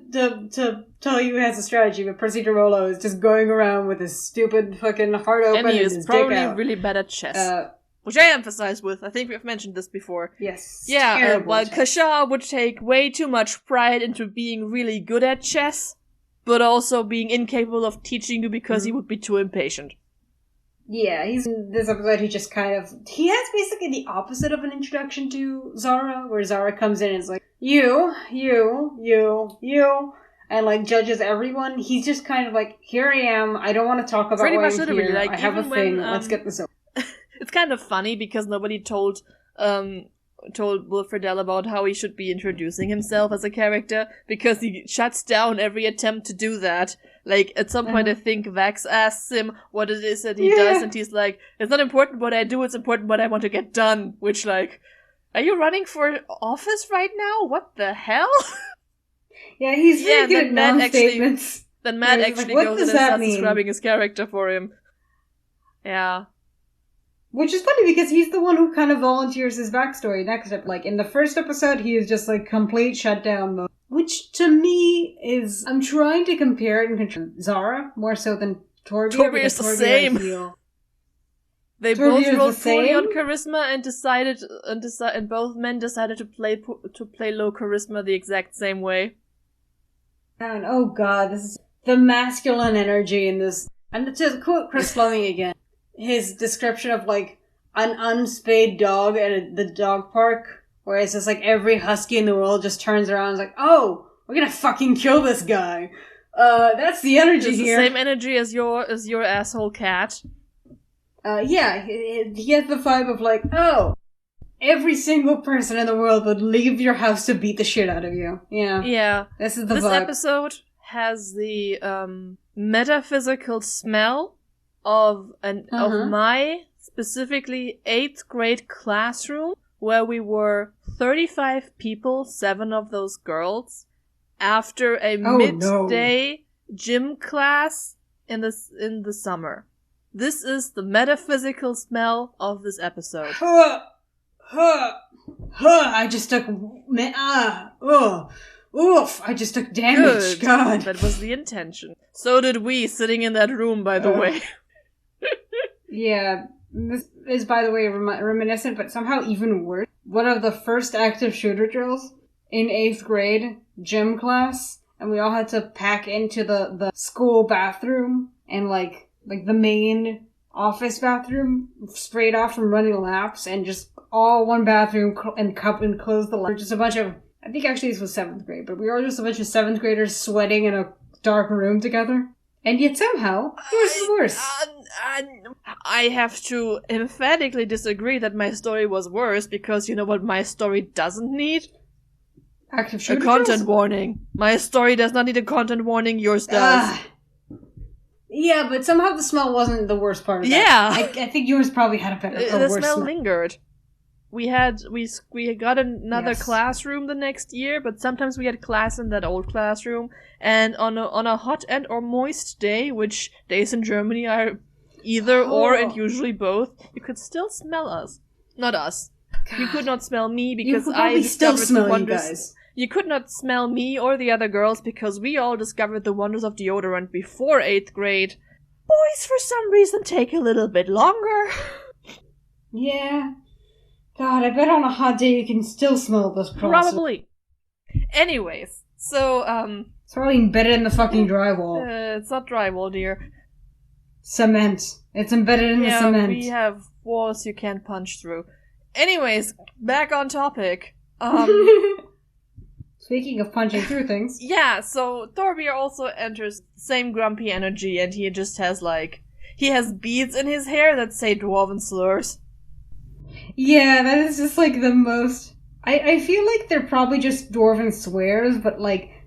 tell you he has a strategy, but Percy Derolo is just going around with his stupid fucking heart open and his probably dick out. Really bad at chess. Which I emphasize with. I think we've mentioned this before. Yes. Yeah, while Kasha would take way too much pride into being really good at chess, but also being incapable of teaching you because he would be too impatient. Yeah, he's in this episode, he has basically the opposite of an introduction to Zara, where Zara comes in and is like, you, and, like, judges everyone. He's just kind of like, here I am, I don't want to talk about pretty why much I'm here, like, I have a thing, let's get this over. It's kind of funny because nobody told Will Friedle about how he should be introducing himself as a character, because he shuts down every attempt to do that. Like, at some point I think Vax asks him what it is that he does, and he's like, it's not important what I do, it's important what I want to get done. Which, like, are you running for office right now? What the hell? Yeah, he's really good at non-statements. Then Matt actually goes and starts describing his character for him. Yeah. Which is funny because he's the one who kind of volunteers his backstory next up. Like, in the first episode, he is just, like, complete shutdown mode. Which, to me, is... I'm trying to compare it and contrast Zara more so than Torbjörn. Torbjörn's the same. They both rolled poorly on charisma and both men decided to play low charisma the exact same way. And, oh god, this is the masculine energy in this. And to quote Chris Fleming again, his description of, like, an unspayed dog at the dog park, where it's just like every husky in the world just turns around and is like, oh, we're gonna fucking kill this guy. That's the energy here. The same energy as your asshole cat. Yeah, he has the vibe of like, oh, every single person in the world would leave your house to beat the shit out of you. Yeah. Yeah. This is the vibe. This episode has the metaphysical smell of my specifically 8th grade classroom, where we were 35 people, 7 of those girls, after a midday gym class in the summer. This is the metaphysical smell of this episode. I just took I just took damage. Good. God. That was the intention. So did we, sitting in that room, by the way. Yeah, this is, by the way, reminiscent, but somehow even worse. One of the first active shooter drills in 8th grade gym class, and we all had to pack into the school bathroom, and like the main office bathroom, sprayed off from running laps, and just all one bathroom and close the light. Just a bunch of, I think actually this was 7th grade, but we were all just a bunch of 7th graders sweating in a dark room together. And yet somehow, yours is worse. I have to emphatically disagree that my story was worse, because you know what my story doesn't need? Active shooter a content warning. My story does not need a content warning, yours does. Yeah, but somehow the smell wasn't the worst part of that. Yeah. I think yours probably had a the worse smell lingered. We got another classroom the next year, but sometimes we had class in that old classroom, and on a hot and or moist day, which days in Germany are either or and usually both, you could still smell us. Not us. God. You could not smell me because I discovered the wonders. You guys. You could not smell me or the other girls because we all discovered the wonders of deodorant before 8th grade. Boys, for some reason, take a little bit longer. Yeah. God, I bet on a hot day you can still smell this process. Probably. Anyways, so, It's probably embedded in the fucking drywall. It's not drywall, dear. Cement. It's embedded in the cement. We have walls you can't punch through. Anyways, back on topic. Speaking of punching through things. Yeah, so Thorbjorn also enters the same grumpy energy, and he just has, he has beads in his hair that say dwarven slurs. Yeah, that is just, the most... I feel like they're probably just dwarven swears, but,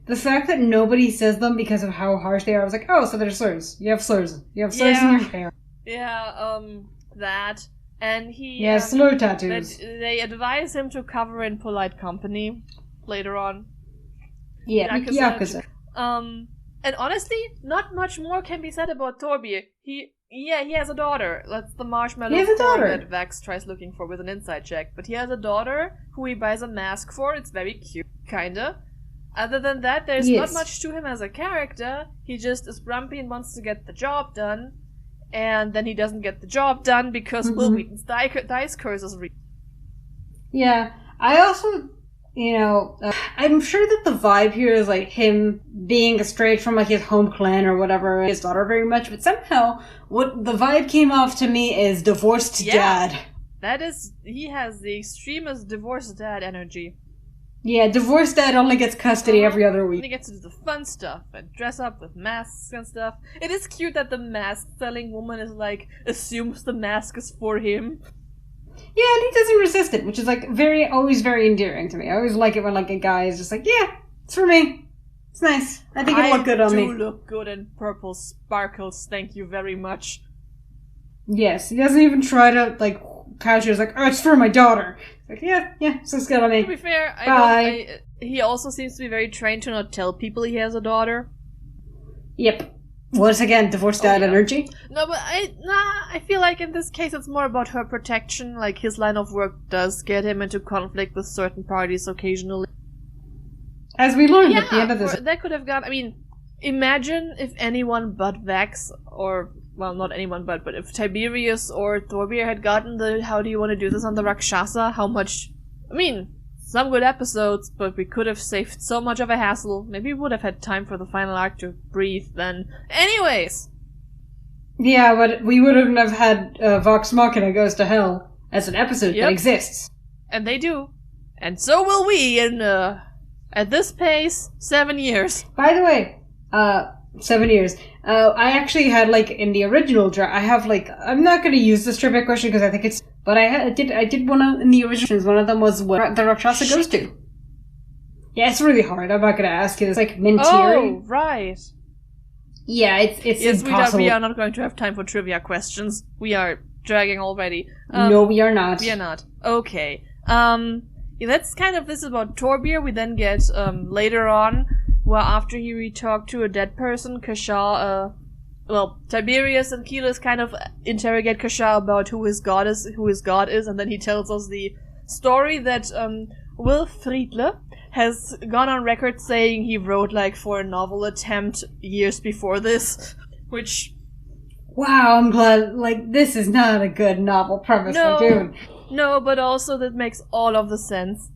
the fact that nobody says them because of how harsh they are, I was like, oh, so they're slurs. You have slurs. You have slurs in your hair. Yeah, that. And he... Yeah, slur tattoos. They advise him to cover in polite company later on. Yeah, Yakuza. And honestly, not much more can be said about Thorbjorn. He has a daughter. That's the marshmallow that Vex tries looking for with an inside check. But he has a daughter who he buys a mask for. It's very cute, kinda. Other than that, there's not much to him as a character. He just is grumpy and wants to get the job done. And then he doesn't get the job done because Will Wheaton's dice curse is Yeah, I also... I'm sure that the vibe here is him being estranged from his home clan or whatever, his daughter very much, but somehow what the vibe came off to me is divorced dad. That is, he has the extremest divorced dad energy. Yeah, divorced dad only gets custody every other week. He gets to do the fun stuff and dress up with masks and stuff. It is cute that the mask selling woman is assumes the mask is for him. Yeah, and he doesn't resist it, which is always very endearing to me. I always like it when a guy is just yeah, it's for me. It's nice. I think it'll look good on me. I do look good in purple sparkles, thank you very much. Yes, he doesn't even try to casually oh, it's for my daughter. Yeah, it's looks good on me. To be fair, he also seems to be very trained to not tell people he has a daughter. Yep. Once again, divorced dad energy. No, but I feel like in this case it's more about her protection. His line of work does get him into conflict with certain parties occasionally. As we learned at the end of this... that could have gone... imagine if anyone but Vex, or... Well, not anyone but if Tiberius or Thorbjorn had gotten the how do you want to do this on the Rakshasa, how much... some good episodes, but we could have saved so much of a hassle. Maybe we would have had time for the final arc to breathe then. Anyways! Yeah, but we wouldn't have had Vox Machina Goes to Hell as an episode that exists. And they do. And so will we in, at this pace, 7 years. By the way, 7 years. I actually had, in the original draft, I have, I'm not going to use this trivia question because I think it's... But I did one in the originals. One of them was where the Rakshasa goes to. Yeah, it's really hard. I'm not going to ask you. It's Mintiri. Oh, right. Yeah, it's impossible. We are not going to have time for trivia questions. We are dragging already. No, we are not. We are not. Okay. That's kind of this about Thorbjorn. We then get, later on, where after he talked to a dead person, Kasha, Tiberius and Keyless kind of interrogate Kasha about who his god is, and then he tells us the story that Will Friedle has gone on record saying he wrote for a novel attempt years before this, which... Wow, I'm glad, this is not a good novel premise for Dune. No, but also that makes all of the sense.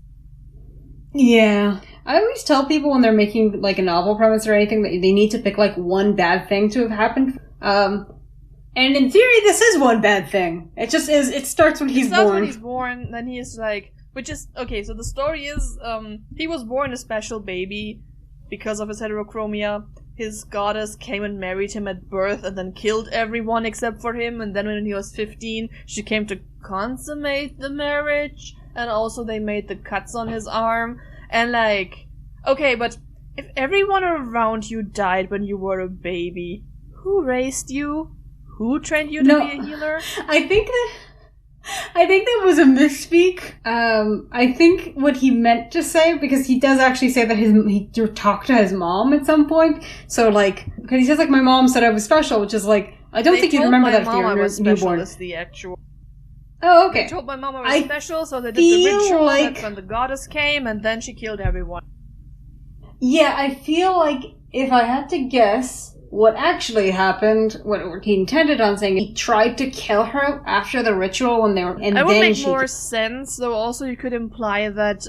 Yeah. I always tell people when they're making, a novel premise or anything that they need to pick, one bad thing to have happened. And in theory, this is one bad thing. It just is, it starts when he's born. When he's born, then he is, which is, okay, so the story is, he was born a special baby because of his heterochromia. His goddess came and married him at birth and then killed everyone except for him, and then when he was 15, she came to consummate the marriage, and also they made the cuts on his arm. And okay, but if everyone around you died when you were a baby, who raised you? Who trained you to be a healer? I think that was a misspeak. I think what he meant to say, because he does actually say that he talked to his mom at some point. So because he says my mom said I was special, which is I don't think you'd remember that if you're newborn. The actual. Oh, okay. They told my mom I was special, so they did the ritual that when the goddess came, and then she killed everyone. Yeah, I feel if I had to guess, what actually happened, what he intended on saying, he tried to kill her after the ritual when they were... And it would then make more sense, though also you could imply that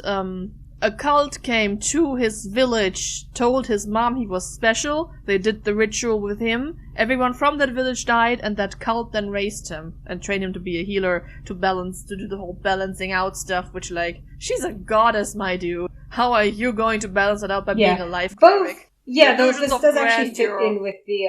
a cult came to his village, told his mom he was special, they did the ritual with him, everyone from that village died, and that cult then raised him and trained him to be a healer, to do the whole balancing out stuff, which, like, she's a goddess, my dude. How are you going to balance it out by being a life cleric? Yeah, this does actually fit in with the,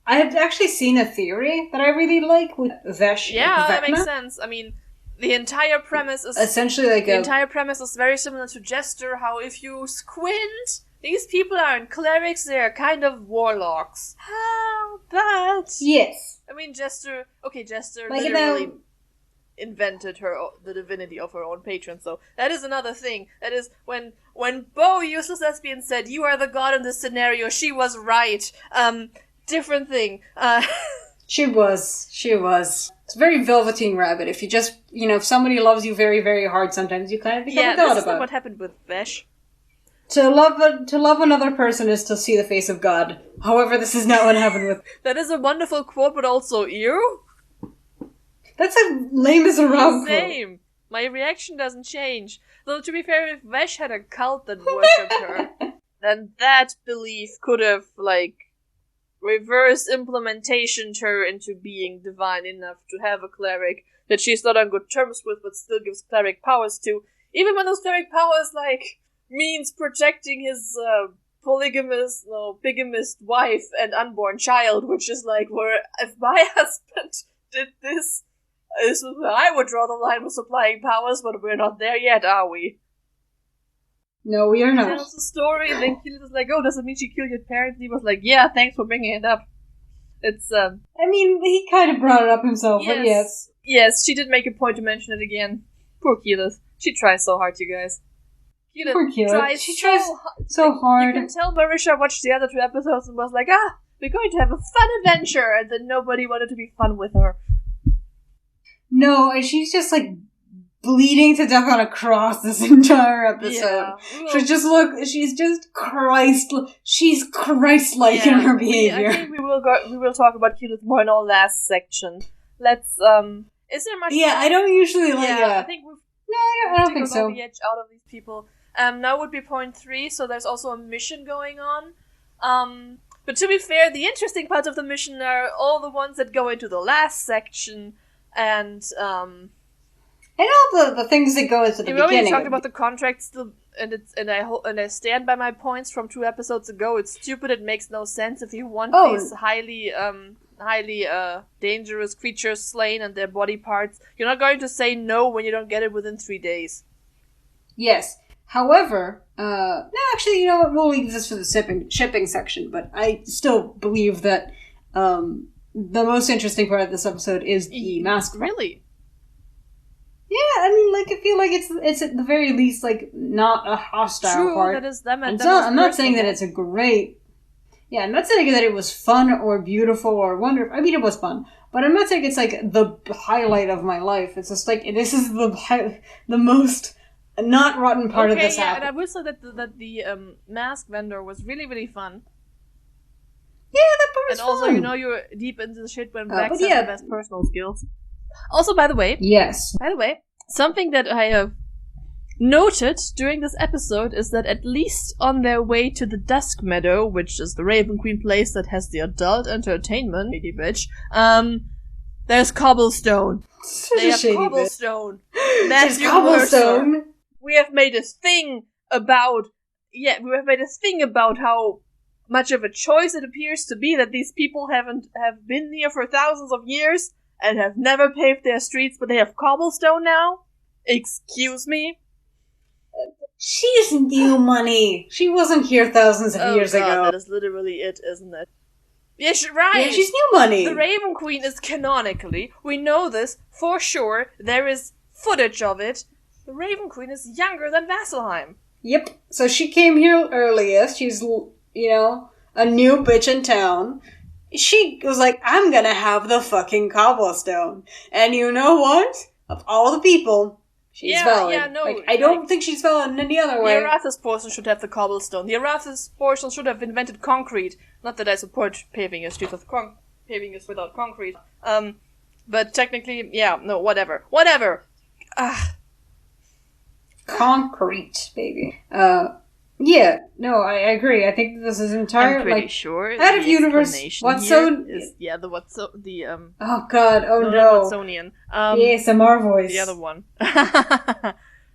I have actually seen a theory that I really like with Vesh. Yeah, that makes sense. I mean, the entire premise is... Essentially like the entire premise is very similar to Jester, how if you squint, these people aren't clerics, they're kind of warlocks. How about... Yes. I mean, Jester like literally invented the divinity of her own patron, so that is another thing. That is, when Bo, useless lesbian, said, "You are the god in this scenario," she was right. Different thing. She was. It's a very Velveteen Rabbit. If you just, if somebody loves you very, very hard, sometimes you kind of become a god about it. Yeah, this is not what happened with Vesh. To love another person is to see the face of God. However, this is not what happened with... That is a wonderful quote, but also, ew? That's as lame as a Rob quote. Same. My reaction doesn't change. Though, to be fair, if Vesh had a cult that worshipped her, then that belief could have, reverse implementationed her into being divine enough to have a cleric that she's not on good terms with, but still gives cleric powers to. Even when those cleric powers, means protecting his, bigamist wife and unborn child, which is where if my husband did this, I would draw the line with supplying powers, but we're not there yet, are we? No, we are not. He tells the story, and then Keelan is like, "Oh, does it mean she killed your parents?" And he was like, "Yeah, thanks for bringing it up." It's, I mean, he kind of brought it up himself, but yes. Yes, she did make a point to mention it again. Poor Keelan. She tries so hard, you guys. Poor Keelan. She tries so hard. You can tell Marisha watched the other 2 episodes and was like, we're going to have a fun adventure, and then nobody wanted to be fun with her. No, and she's just, bleeding to death on a cross this entire episode. Yeah. She's just she's Christ-like in her behavior. I think we will talk about Keelan more in our last section. Let's, is there much... Yeah, I don't usually I think we've... No, I don't think so. The edge out of these people. Now would be point 3, so there's also a mission going on. But to be fair, the interesting parts of the mission are all the ones that go into the last section, and all the things that go into the beginning. We talked about the contract still, and I stand by my points from 2 episodes ago. It's stupid. It makes no sense if you want these highly dangerous creatures slain and their body parts. You're not going to say no when you don't get it within 3 days. Yes. However, no, actually, you know what? We'll leave this for the shipping section. But I still believe that the most interesting part of this episode is the mask. Really? Yeah, I mean, I feel like it's at the very least, not a hostile part. That is them. I'm not saying that it's a great... Yeah, I'm not saying that it was fun or beautiful or wonderful. I mean, it was fun. But I'm not saying it's, the highlight of my life. It's just, this is the most not rotten part of this and I will say that the mask vendor was really, really fun. Yeah, that part was fun. And also, you're deep into the shit when Vex has the best personal skills. Also, by the way, something that I have noted during this episode is that at least on their way to the Dusk Meadow, which is the Raven Queen place that has the adult entertainment, shady bitch, there's cobblestone. They have cobblestone. There's cobblestone. Mercer. We have made a thing about how much of a choice it appears to be that these people have been here for thousands of years and have never paved their streets, but they have cobblestone now? Excuse me? She's new money. She wasn't here thousands of years ago. That is literally it, isn't it? Yes, right. Yeah, she's new money. The Raven Queen is canonically, we know this for sure, there is footage of it, the Raven Queen is younger than Vasselheim. Yep. So she came here earliest. She's, a new bitch in town. She was like, I'm gonna have the fucking cobblestone. And you know what? Of all the people, she's valid. Yeah, no. Like, I don't think she's valid in any other way. The Arathis portion should have the cobblestone. The Arathis portion should have invented concrete. Not that I support paving your streets without concrete. But technically, yeah, no, whatever. Concrete, baby. Yeah, no, I agree. I think this is entire. I'm pretty sure. Out of universe. Oh god! Oh no! Watsonian. The ASMR voice. The other one.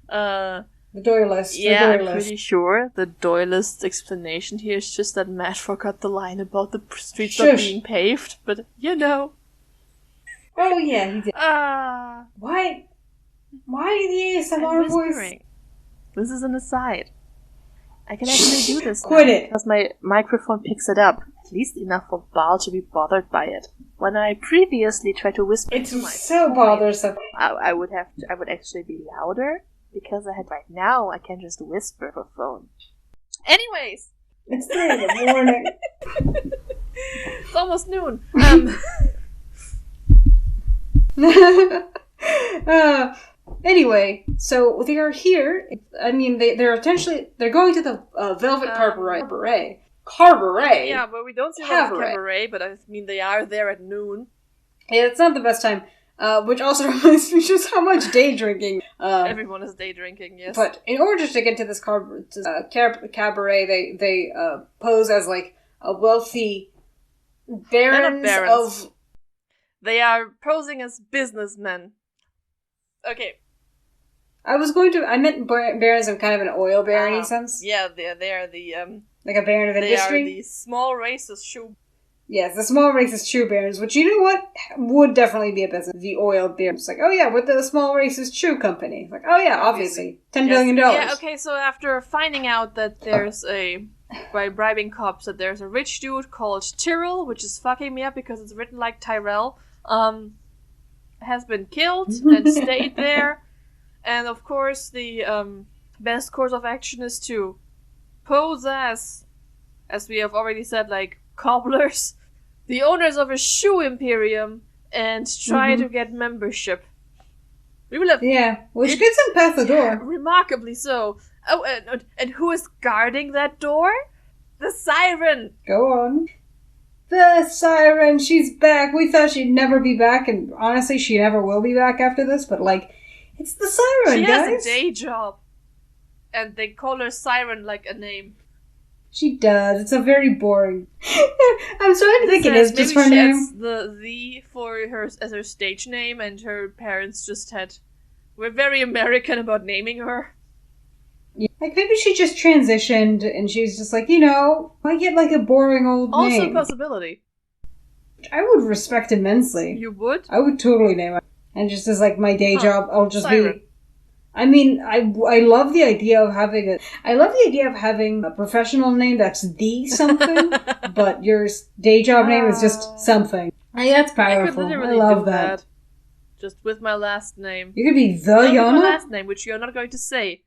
The Doylist. Yeah, I'm pretty sure the Doylist explanation here is just that Matt forgot the line about the streets not being paved, but you know. Oh yeah, he did. Why the ASMR voice? This is an aside. I can actually do this now. Quit it. Because my microphone picks it up. At least enough for Bal to be bothered by it. When I previously tried to whisper it's to my so phone, bothersome. I would actually be louder. Because right now I can just whisper for phone. Anyways! It's 3 in the morning. It's almost noon. Anyway, so they are here. I mean, they're going to the Velvet Cabaret. Cabaret? Yeah, but we don't see them at Cabaret, but I mean, they are there at noon. Yeah, it's not the best time. Which also reminds me just how much day drinking. Everyone is day drinking, yes. But in order to get to this cabaret, they pose as like a wealthy barons of. They are posing as businessmen. Okay. I meant barons of kind of an oil barony sense. Yeah, they are the like a baron of industry. They are the small racist shoe. Yes, the small racist shoe barons, which you know what would definitely be a business. The oil barons, it's like, oh yeah, we're the small racist shoe company. Like, oh yeah, obviously, $10 billion. Yeah, okay. So after finding out that by bribing cops, that there's a rich dude called Tyrell, which is fucking me up because it's written like Tyrell, has been killed and stayed there, and of course the best course of action is to pose as we have already said, like cobblers, the owners of a shoe imperium, and try to get membership. We will have which gets them past the door. Remarkably so. Oh, and who is guarding that door? The siren. Go on. The siren, she's back. We thought she'd never be back, and honestly, she never will be back after this, but like, it's the siren, guys. She has a day job. And they call her Siren like a name. She does. It's a very boring. I'm starting to think it is just her name. Maybe she has the for her as her stage name, and her parents just were very American about naming her. Yeah. Like, maybe she just transitioned and she's just like, I get like a boring old name. Also a possibility. I would respect immensely. You would? I would totally name it. And just as like my day job, I'll just Siren. be... I mean, I love the idea of having a professional name that's the something, but your day job name is just something. Hey, that's powerful. I could literally love do that. Just with my last name. You could be the Jana? With my last name, which you're not going to say.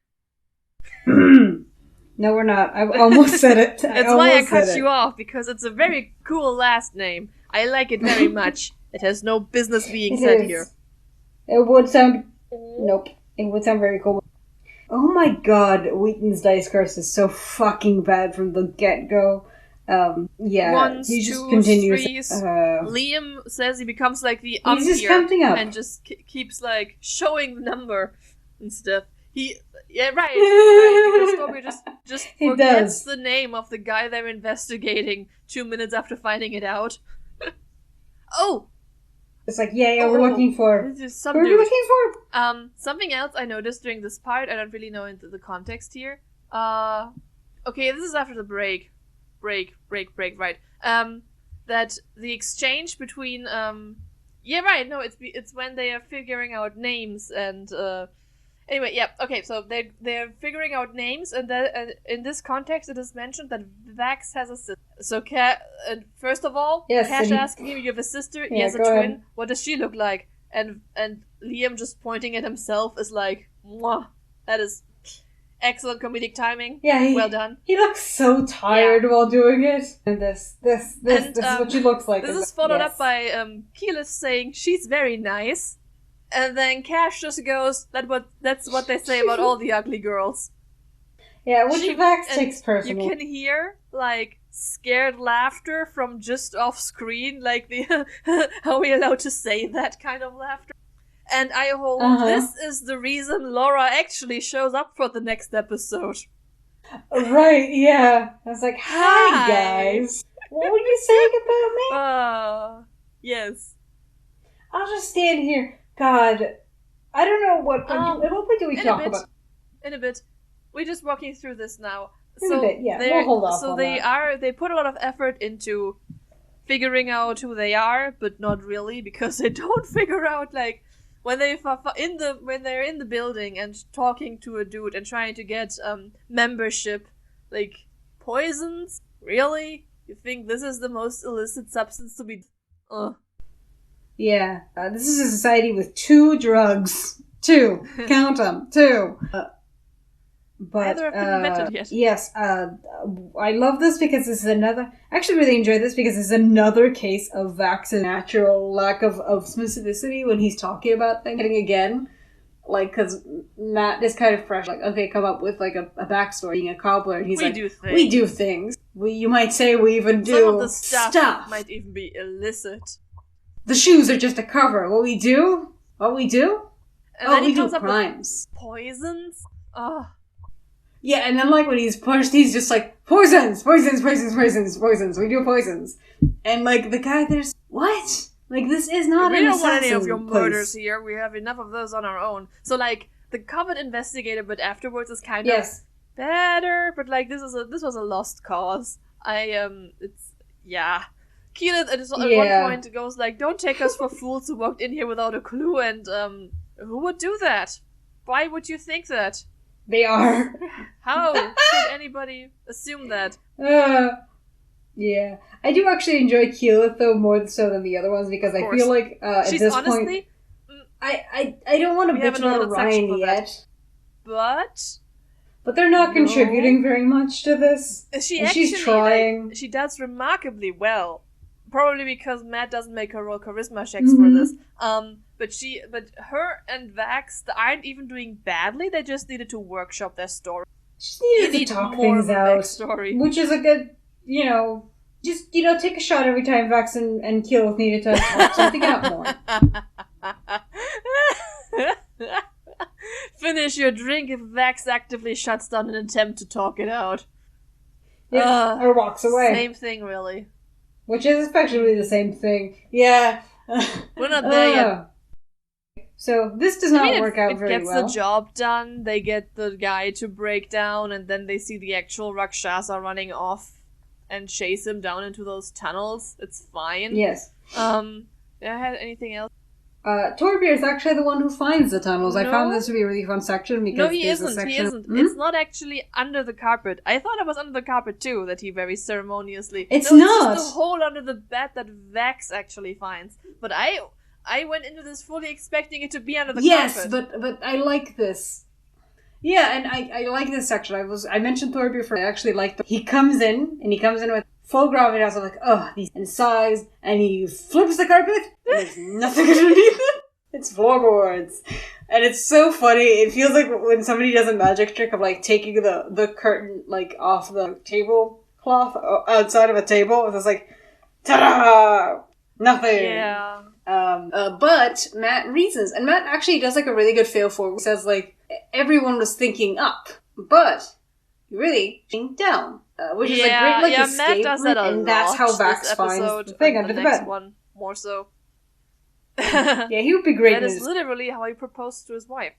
No, we're not. I almost said it. That's why I cut you off, because it's a very cool last name. I like it very much. It has no business being said here. It would sound... Nope. It would sound very cool. Oh my god, Wheaton's Dice Curse is so fucking bad from the get-go. Yeah, Ones, he just twos, continues. Threes. Liam says he becomes like the umpire. He's just counting up. And just keeps like showing the number and stuff. Right. Because Toby just forgets the name of the guy they're investigating 2 minutes after finding it out. Oh! It's like, we're looking for... What are we looking for? Something else I noticed during this part, I don't really know into the context here. Okay, this is after the break, right. That the exchange between, it's when they are figuring out names and, anyway, yeah, okay, so they're figuring out names, and in this context it is mentioned that Vax has a sister. So, first of all, Cash asking him, you have a sister? He has a twin. Ahead. What does she look like? And Liam just pointing at himself is like, mwah, that is excellent comedic timing. Yeah, well done. He looks so tired while doing it. And this is what she looks like. This is followed up by Keyleth saying, she's very nice. And then Cash just goes, that's what they say about all the ugly girls. Yeah, which Vax takes personal. You can hear, like, scared laughter from just off screen, like the are we allowed to say that kind of laughter? And I hope this is the reason Laura actually shows up for the next episode. Right, yeah. I was like, hi guys. What were you saying about me? Yes. I'll just stand here. God, I don't know what point do we talk about? In a bit. We're just walking through this now. In a bit, yeah. We'll hold off on that. They put a lot of effort into figuring out who they are, but not really, because they don't figure out, like, when they're in the building and talking to a dude and trying to get membership, like, poisons? Really? You think this is the most illicit substance to be... Yeah, this is a society with 2 drugs. 2. Count them. 2. But either have been invented yet. Yes, I love this because this is another... I actually really enjoy this because it's another case of Vax's natural lack of specificity when he's talking about things again. Like, because Matt is kind of fresh. Like, okay, come up with, like, a backstory, being a cobbler. And he's we do things. You might say we even do some of the stuff. Might even be illicit. The shoes are just a cover. What we do? And we do crimes. Poisons? Yeah, and then, like, when he's pushed, he's just like, poisons! We do poisons. And, like, the guy there's... What? Like, this is not an assassin. We don't want any of your murders here. We have enough of those on our own. So, like, the covered investigator, but afterwards is kind of better. But, like, this was a lost cause. Keyleth at one point goes, like, don't take us for fools who walked in here without a clue. And, who would do that? Why would you think that? They are. How should anybody assume that? Yeah. I do actually enjoy Keyleth, though, more so than the other ones, because I feel like at this point... I don't want to bitch about Orion yet. But they're not contributing very much to this. She's trying. She does remarkably well. Probably because Matt doesn't make her roll charisma checks for this. But her and Vax aren't even doing badly. They just needed to workshop their story. Just needed to talk things out. Which is a good, take a shot every time Vax and Keyleth needed to talk something out more. Finish your drink if Vax actively shuts down an attempt to talk it out. Yeah, or walks away. Same thing, really. Which is effectively the same thing. Yeah. We're not there yet. So this does not work out very well. It gets the job done. They get the guy to break down, and then they see the actual Rakshasa running off and chase him down into those tunnels. It's fine. Yes. Anything else? Torbjörn is actually the one who finds the tunnels. No. I found this to be a really fun section because no, he isn't. He isn't. It's not actually under the carpet. I thought it was under the carpet too. That he very ceremoniously. It's not. It's just the hole under the bed that Vax actually finds. But I went into this fully expecting it to be under the carpet. Yes, but I like this. Yeah, and I like this section. I mentioned Torbjörn before. I actually like he comes in with full gravitas. I'm like, and sighs, and he flips the carpet, and there's nothing underneath it. It's floorboards. And it's so funny. It feels like when somebody does a magic trick of, like, taking the curtain, like, off the tablecloth outside of a table. It's just like, ta-da! Nothing. Yeah. But Matt reasons, and Matt actually does, like, a really good fail forward. He says, like, everyone was thinking up, but really thinking down. Which is a great, like, escape Matt does that a and lot. That's how Vax finds the thing under the bed. One more so. Yeah, he would be great. That is literally how he proposed to his wife.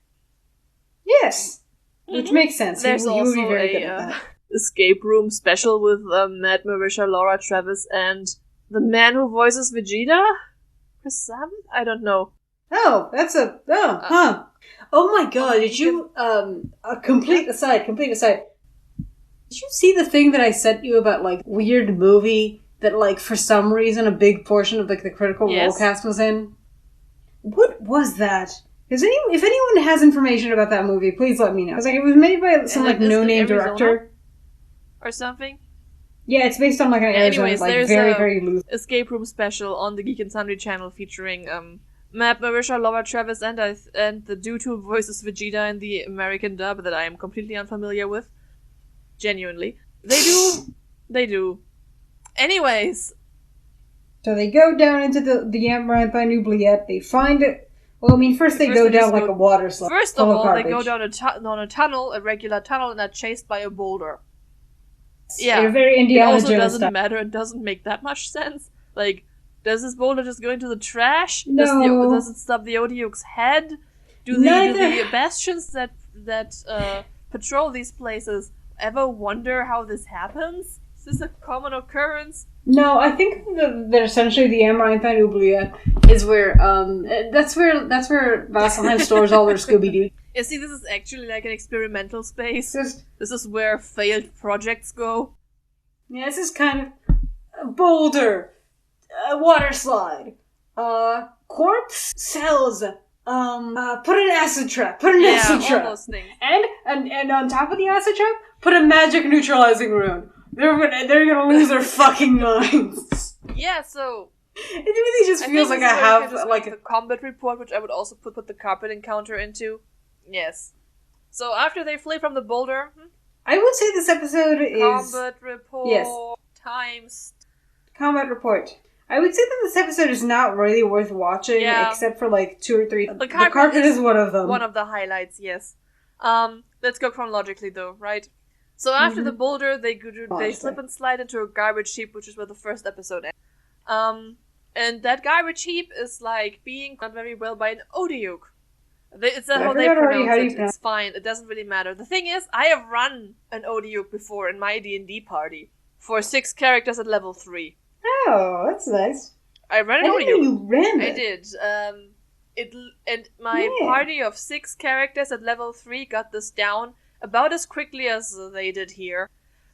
Yes, which makes sense. There's he also would be very good at that. Escape room special with Matt, Marisha, Laura, Travis, and the man who voices Vegeta? Chris Sabat? I don't know. Oh, that's Oh my god, did you, complete aside. Did you see the thing that I sent you about, like, weird movie that, like, for some reason a big portion of, like, the Critical Role cast was in? What was that? If anyone has information about that movie, please let me know. I was like, it was made by some, like, no-name director. Or something? Yeah, it's based on, like, an Arizona, like, very, very loose. Escape room special on the Geek and Sundry channel featuring, Matt, Marisha, Laura Travis, and the dude who voices Vegeta in the American dub that I am completely unfamiliar with. Genuinely. They do. Anyways. So they go down into the Amaranthine Oubliette. They find it. Well, I mean, first they go down like a water slide. First of all, they go down a tunnel, a regular tunnel, and are chased by a boulder. Yeah. They're very Indiana Jones. It also doesn't matter. It doesn't make that much sense. Like, does this boulder just go into the trash? No. Does it stop the Odiuke's head? Do the bastions that patrol these places ever wonder how this happens? Is this a common occurrence? No, I think that essentially the Amaranthine Oubliette is where that's where Vasselheim stores all their Scooby-Doo. Yeah, see, this is actually like an experimental space. This is where failed projects go. Yeah, this is kind of a boulder, a water slide, corpse cells, put an acid trap, all those things. And on top of the acid trap, put a magic neutralizing rune. They're gonna lose their fucking minds. Yeah, so it really just feels like I have like a combat report, which I would also put the carpet encounter into. Yes. So after they flee from the boulder, I would say this episode is combat report. Yes. Times combat report. I would say that this episode is not really worth watching, except for like 2 or 3. The carpet is one of them. One of the highlights, yes. Let's go chronologically though, right? So after the boulder, they slip and slide into a garbage heap, which is where the first episode ends. And that garbage heap is like being done very well by an Odiuke. It's how they pronounce it. It's fine. It doesn't really matter. The thing is, I have run an Odiuke before in my D&D party for 6 characters at level 3. Oh, that's nice. I ran an Odiuke. You ran it. I did. And my party of 6 characters at level 3 got this down about as quickly as they did here.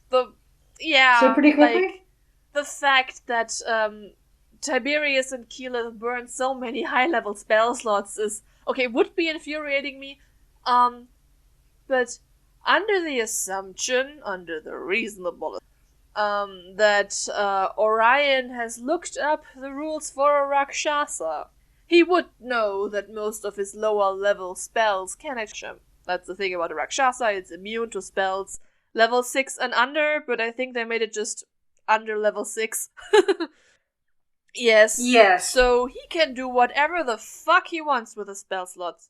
So pretty quickly? Like, the fact that Tiberius and Keyleth burned so many high-level spell slots would be infuriating me. But under the assumption, under the reasonable that Orion has looked up the rules for a Rakshasa, he would know that most of his lower-level spells can actually... That's the thing about a Rakshasa, it's immune to spells level 6 and under, but I think they made it just under level 6. Yes. So he can do whatever the fuck he wants with the spell slots.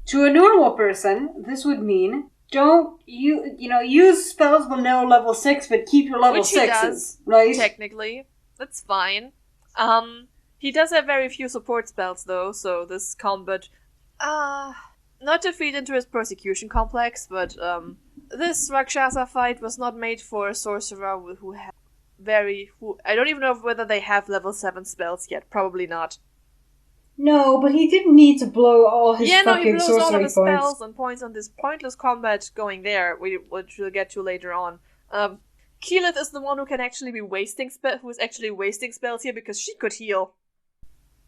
To a normal person, this would mean don't use spells below level 6, but keep your level 6s. Does, right? Technically. That's fine. He does have very few support spells though, so this combat not to feed into his persecution complex, but this Rakshasa fight was not made for a sorcerer who I don't even know whether they have level 7 spells yet. Probably not. No, but he didn't need to blow all his fucking sorcery points. He blows all of his spells and points on this pointless combat going there, which we'll get to later on. Keyleth is the one who can actually be who is actually wasting spells here because she could heal.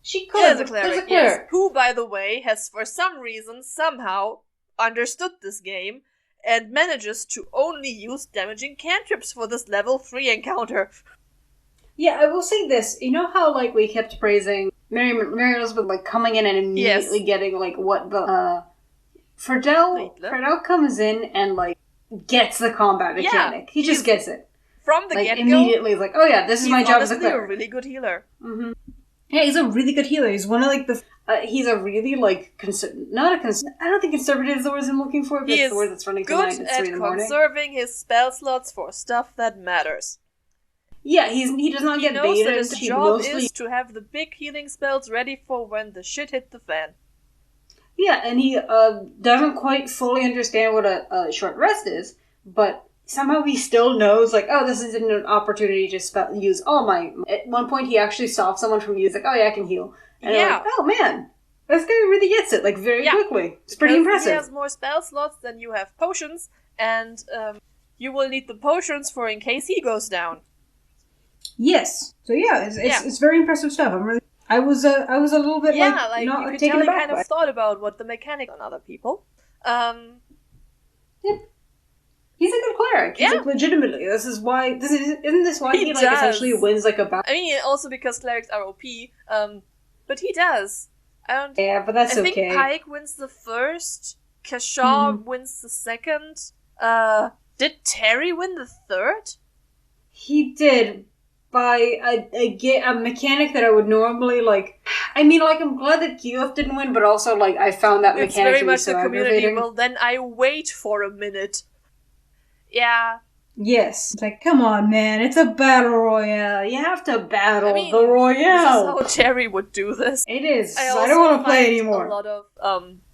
She could. As a cleric, yes. Who, by the way, has for some reason somehow understood this game and manages to only use damaging cantrips for this level 3 encounter. Yeah, I will say this. You know how we kept praising Mary Elizabeth coming in and immediately getting what the Friedel comes in and gets the combat mechanic. He just gets it from the get-go. Immediately, oh yeah, this is my job as a cleric. He's a really good healer. Mm-hmm. Yeah, he's a really good healer. He's one of he's a really I don't think conservative is the word I'm looking for, but it's the word that's running through my mind at 3 in the morning. He is good at conserving his spell slots for stuff that matters. Yeah, he does not get baited. He knows that his job is to have the big healing spells ready for when the shit hit the fan. Yeah, and he doesn't quite fully understand what a short rest is, but somehow he still knows, this isn't an opportunity to use all my... At one point, he actually stops someone from using, I can heal. And oh man, this guy really gets it, very quickly. It's pretty impressive. He has more spell slots than you have potions, and you will need the potions for in case he goes down. Yes. So it's very impressive stuff. I was a little bit you not could taken tell aback. He kind of thought about what the mechanic on other people. Yep. He's a good cleric. He's legitimately. Isn't this why he essentially wins a battle? I mean, also because clerics are OP. But he does. Yeah, but that's okay. I think Pike wins the first. Kashaw wins the second. Did Terry win the third? He did. By a mechanic that I would normally, like... I mean, like, I'm glad that Keyleth didn't win, but also, like, I found that mechanic it's very to be much so the community. aggravating. Well, then I wait for a minute. Yeah. Yes. It's like, come on, man. It's a battle royale. You have to battle the royale. This is how Terry would do this. It is. I don't want to play anymore. A lot of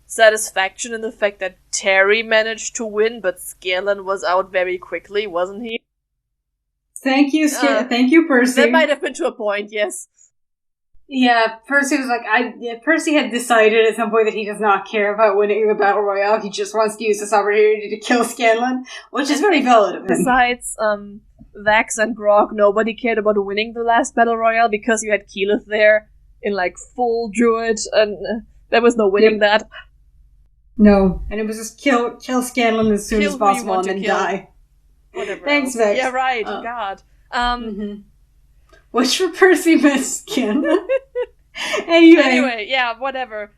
satisfaction in the fact that Terry managed to win, but Scanlan was out very quickly, wasn't he? Thank you, thank you, Percy. That might have been to a point, yes. Yeah, Percy was like, Percy had decided at some point that he does not care about winning the battle royale. He just wants to use this opportunity to kill Scanlan, which is very valid of him. Besides, Vax and Grog, nobody cared about winning the last battle royale because you had Keyleth there in like full druid, and there was no winning that. No, and it was just kill Scanlan as soon as possible and then die. Whatever. Thanks, Vex. Yeah, right. God. Which for Percy missed Scanlan. Anyway, yeah, whatever.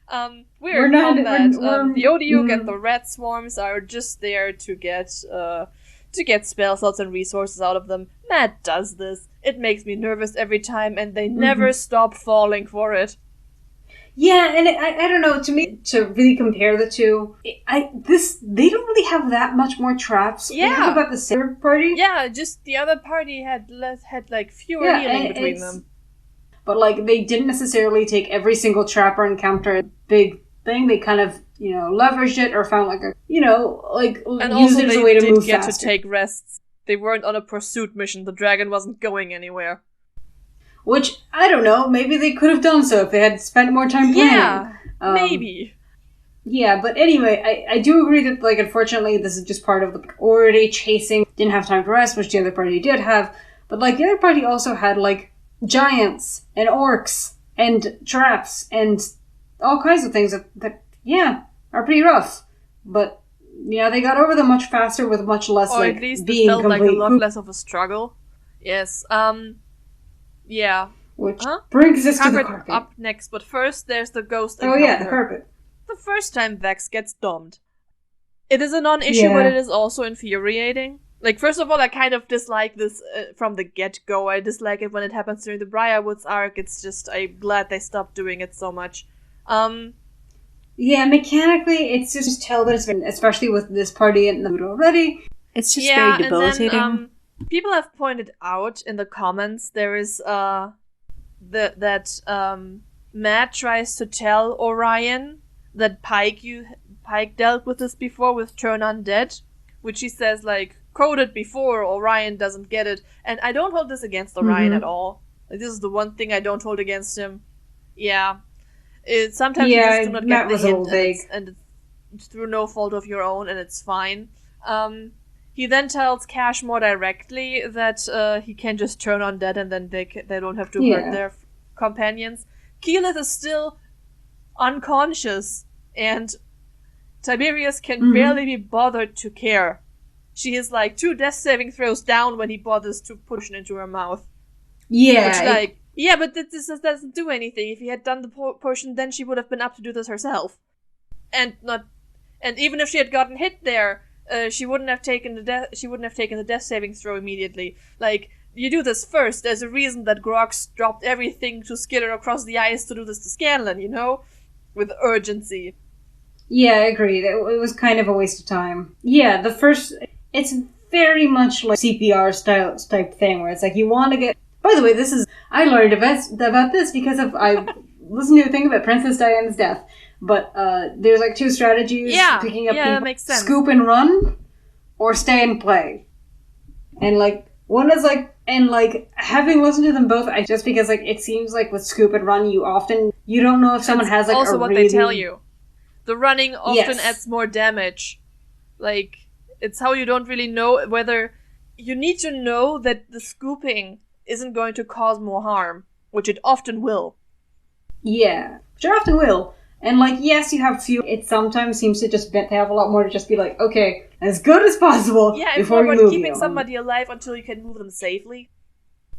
We're in combat. The Odiuk and the Red Swarms are just there to get spell slots and resources out of them. Matt does this. It makes me nervous every time, and they never stop falling for it. Yeah, and I don't know, to me, to really compare the two, they don't really have that much more traps. Yeah. How about the third party? Yeah, just the other party had like fewer healing between them. But like, they didn't necessarily take every single trap or encounter a big thing. They kind of, leveraged it or found like a, and used it as a way to move faster. And also they did get to take rests. They weren't on a pursuit mission. The dragon wasn't going anywhere. Which, I don't know, maybe they could have done so if they had spent more time playing. Yeah, maybe. Yeah, but anyway, I do agree that, like, unfortunately, this is just part of the already chasing, didn't have time to rest, which the other party did have. But, like, the other party also had, like, giants and orcs and traps and all kinds of things that are pretty rough. But, they got over them much faster with much less, or like, at least being it felt complete. like a lot less of a struggle. Yes, yeah. Which brings us to the carpet. Up next, but first there's the ghost encounter. Oh yeah, the carpet. The first time Vex gets domed. It is a non-issue, but it is also infuriating. Like, first of all, I kind of dislike this from the get-go. I dislike it when it happens during the Briarwoods arc. It's just, I'm glad they stopped doing it so much. Yeah, mechanically, it's just tell that it's been, especially with this party in the mood already, it's just very debilitating. And then, people have pointed out in the comments there is that Matt tries to tell Orion that Pike dealt with this before with Turn Undead, which he says like coded before. Orion doesn't get it, and I don't hold this against Orion at all. Like, this is the one thing I don't hold against him. Yeah, sometimes you just do not get the hint, and it's through no fault of your own, and it's fine. He then tells Cash more directly that he can just turn undead and then they don't have to hurt their companions. Keyleth is still unconscious, and Tiberius can barely be bothered to care. She is like 2 death saving throws down when he bothers to push it into her mouth. Yeah. Which, but this doesn't do anything. If he had done the potion, then she would have been up to do this herself. And even if she had gotten hit there, she wouldn't have taken the death saving throw immediately. Like, you do this first. There's a reason that Grox dropped everything to skitter across the ice to do this to Scanlan, with urgency. Yeah, I agree. It was kind of a waste of time. Yeah, it's very much like CPR style type thing, where it's like you want to get. By the way, I learned about this because I listened to a thing about Princess Diana's death. But there's like 2 strategies: picking up people, that makes sense. Scoop and run, or stay and play. And like one is like, and like having listened to them both, just because like it seems like with Scoop and run, you don't know if someone has like also a what really... they tell you. The running often adds more damage. Like, it's how you don't really know whether you need to know that the scooping isn't going to cause more harm, which it often will. Yeah, which it often will. And, like, yes, you have few. It sometimes seems to just have a lot more to just be like, okay, as good as possible before you move. Keeping somebody alive until you can move them safely.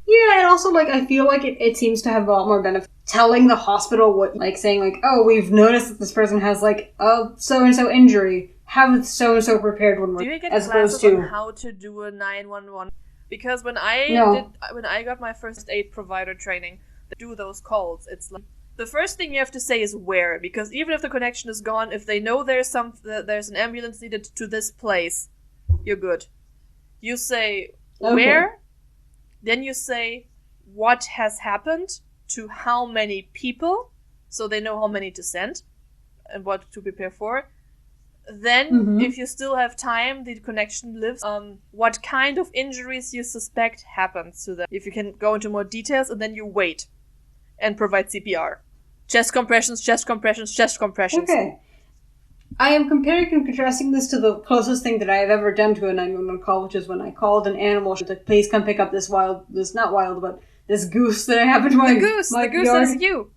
Yeah, and also, like, I feel like it seems to have a lot more benefit telling the hospital what, like, saying, like, oh, we've noticed that this person has, like, a so-and-so injury. Have so-and-so prepared when we're... Do you get as classes opposed to... on how to do a 911? Because when No. I got my first aid provider training, they do those calls. It's like, the first thing you have to say is where, because even if the connection is gone, if they know there's an ambulance needed to this place, you're good. You say where, then you say what has happened to how many people, so they know how many to send and what to prepare for. Then, if you still have time, the connection lives. What kind of injuries you suspect happens to them. If you can go into more details, and then you wait and provide CPR. Chest compressions, chest compressions, chest compressions. Okay. I am comparing and contrasting this to the closest thing that I have ever done to a 911 call, which is when I called an animal to please come pick up this this goose that I have in my The goose yard. is you.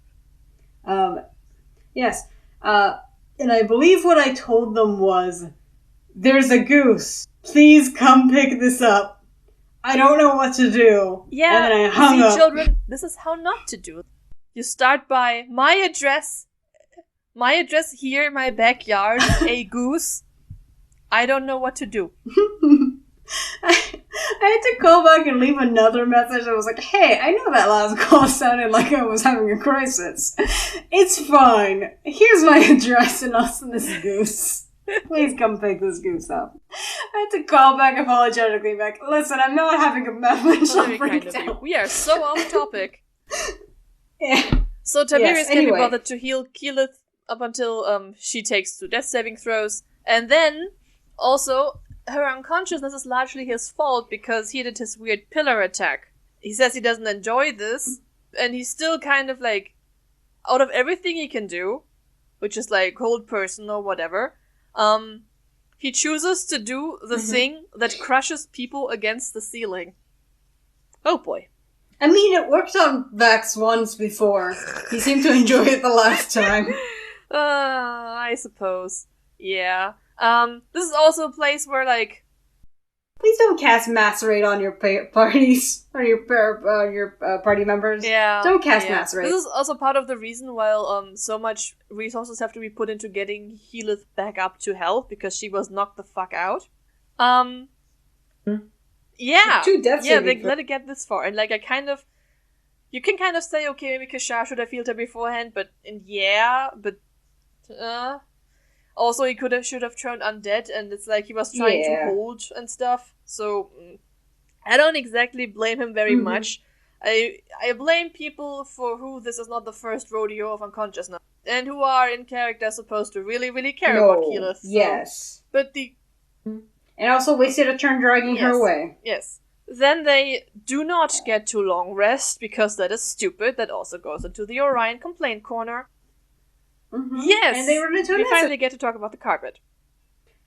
Yes. And I believe what I told them was, there's a goose. Please come pick this up. I don't know what to do. Yeah, and then I hung up. Children, this is how not to do it. You start by, my address here in my backyard, a goose. I don't know what to do. I had to call back and leave another message. I was like, hey, I know that last call sounded like I was having a crisis. It's fine. Here's my address and I'll send this goose. Please come pick this goose up. I had to call back apologetically back. Listen, I'm not having a mental breakdown. We are so off topic. Yeah. So Tiberius can be bothered to heal Keyleth up until she takes 2 death saving throws. And then, also, her unconsciousness is largely his fault because he did his weird pillar attack. He says he doesn't enjoy this, and he's still kind of like, out of everything he can do, which is like hold person or whatever, he chooses to do the thing that crushes people against the ceiling. Oh boy. I mean, it worked on Vax once before. He seemed to enjoy it the last time. I suppose. Yeah. This is also a place where, like... Please don't cast Macerate on your parties, or your party members. Yeah. Don't cast Macerate. This is also part of the reason why so much resources have to be put into getting Healith back up to health, because she was knocked the fuck out. Yeah. 2 deaths. Yeah, they let it get this far. And, like, you can kind of say, okay, maybe Kashar should have healed her beforehand, but also, he should have turned undead, and it's like he was trying to hold and stuff. So, I don't exactly blame him very much. I blame people for who this is not the first rodeo of unconsciousness, and who are in character supposed to really, really care about Keyleth. So. Yes. But and also wasted a turn dragging her away. Yes. Then they do not get to long rest, because that is stupid. That also goes into the Orion complaint corner. Yes! And they run into we finally get to talk about the carpet.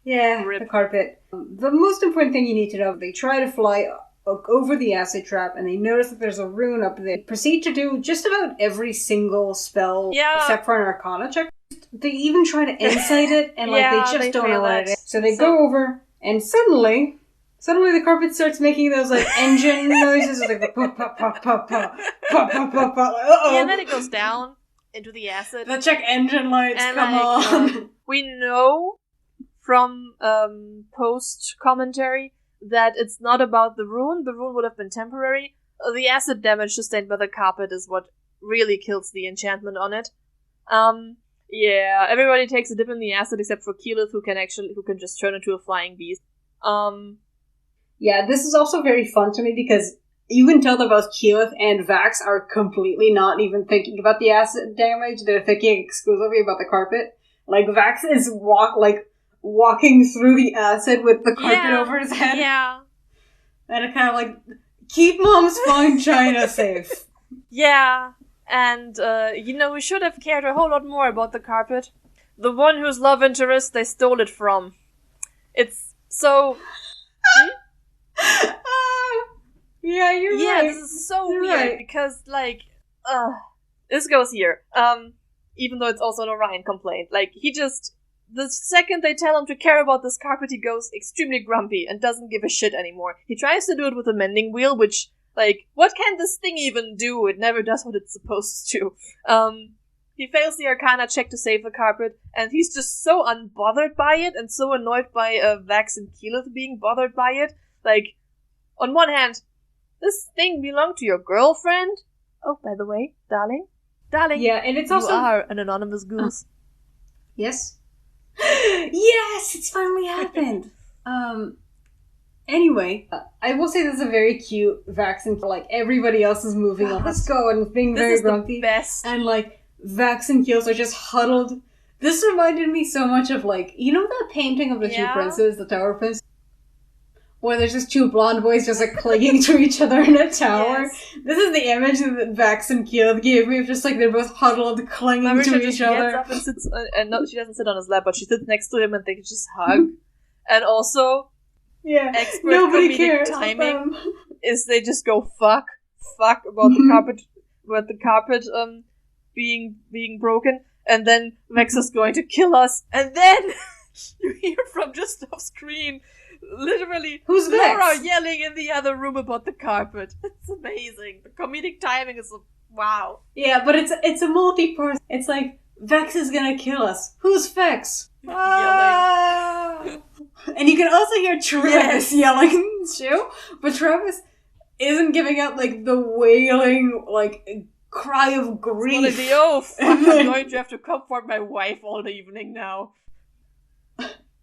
Yeah, the carpet. The most important thing you need to know, they try to fly over the acid trap, and they notice that there's a rune up there. They proceed to do just about every single spell, except for an Arcana check. They even try to insight it, and they just don't know what it is. So they go over, and suddenly the carpet starts making those, like, engine noises, like the pop, pop, pop, pop, pop, pop, pop, pop, pop. Uh-oh. Yeah, and then it goes down into the acid. The check engine lights, and come on. We know from post-commentary that it's not about the rune. The rune would have been temporary. The acid damage sustained by the carpet is what really kills the enchantment on it. Yeah, everybody takes a dip in the acid except for Keyleth, who can just turn into a flying beast. Yeah, this is also very fun to me because you can tell that both Keyleth and Vax are completely not even thinking about the acid damage. They're thinking exclusively about the carpet. Like, Vax is walking through the acid with the carpet over his head. Yeah. And it kind of like, keep Mom's fine china safe. Yeah. And, we should have cared a whole lot more about the carpet. The one whose love interest they stole it from. It's so... Yeah, you're right. Yeah, this is so weird, because, like, this goes here. Even though it's also an Orion complaint. Like, the second they tell him to care about this carpet, he goes extremely grumpy and doesn't give a shit anymore. He tries to do it with a mending wheel, which Like, what can this thing even do? It never does what it's supposed to. He fails the Arcana check to save the carpet, and he's just so unbothered by it, and so annoyed by Vax and Keyleth being bothered by it. Like, on one hand, this thing belonged to your girlfriend? Oh, by the way, darling. Yeah, and it's also... You are an anonymous goose. Yes? Yes! It's finally happened! Anyway, I will say this is a very cute vaccine for, like, everybody else is moving on. Let's go, and being very grumpy. The best. And, like, Vax and Keels are just huddled. This reminded me so much of, like, you know that painting of the two princes, the Tower Prince? Where there's just two blonde boys just, like, clinging to each other in a tower. Yes. This is the image that Vax and Keel gave me of just, like, they're both huddled, clinging to each other. Gets up and sits, and no, she doesn't sit on his lap, but she sits next to him and they can just hug. And also, expert nobody comedic cares timing is they just go fuck about the carpet being broken, and then Vex is going to kill us, and then you hear from just off screen, literally, who's Laura Vex? Yelling in the other room about the carpet. It's amazing. The comedic timing is wow. Yeah, but it's a multi-part. It's like, Vex is gonna kill us. Who's Vex? Yelling. And you can also hear Travis yelling too, but Travis isn't giving out, like, the wailing, like, cry of grief. I'm going to have to comfort my wife all the evening now.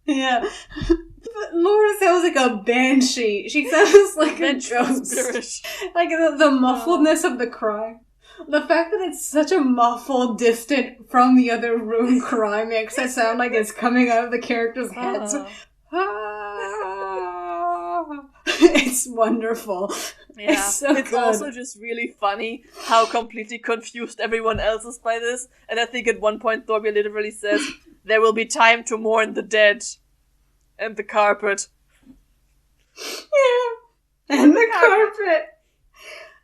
Yeah. But Laura sounds like a banshee. She sounds like a ghost. Spirit. Like, the muffledness of the cry. The fact that it's such a muffled, distant, from the other room cry makes it sound like it's coming out of the characters' heads. It's wonderful. Yeah, it's good. Also just really funny how completely confused everyone else is by this. And I think at one point Thorbjörn literally says, "There will be time to mourn the dead." And the carpet. Yeah. And the carpet.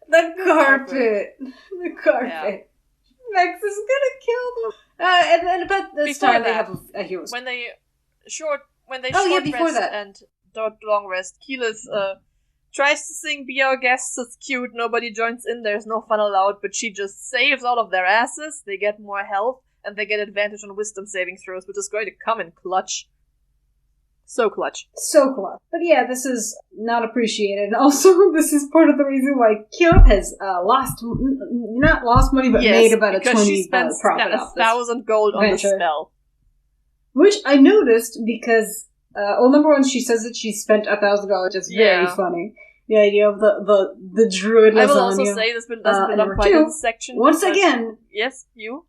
The carpet. The carpet. Yeah. Vex is gonna kill them. And then about this before time that, they have a hero. When they short before rest that. and don't long rest, Keyleth tries to sing "Be Our Guests." It's cute. Nobody joins in. There's no fun allowed. But she just saves all of their asses. They get more health and they get advantage on wisdom saving throws, which is going to come in clutch. So clutch. So clutch. But yeah, this is not appreciated. And also, this is part of the reason why Keyleth has not lost money, but made about a 20 she spent profit 1,000 gold on the spell. Which I noticed because, number one, she says that she spent $1,000, which is very funny. The idea of the druid lasagna. I will also say this doesn't belong quite in this section. Once again. Yes, you?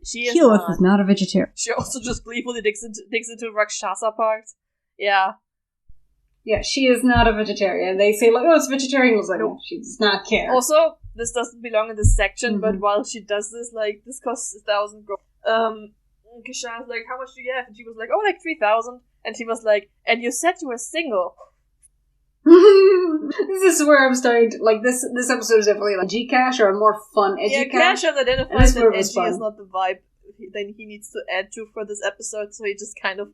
She Keyleth is not a vegetarian. She also just gleefully digs into Rakshasa parts. Yeah. Yeah, she is not a vegetarian. They say, like, oh, it's vegetarian. Like, nope. She does not care. Also, this doesn't belong in this section, but while she does this, like, this costs 1,000 gold. Kishana's like, how much do you have? And she was like, oh, like 3,000. And he was like, and you said you were single. This is where I'm starting to, like, this episode is definitely like Gcash or a more fun edgy cash. Yeah, Cash has identified that edgy is not the vibe that he needs to add to for this episode, so he just kind of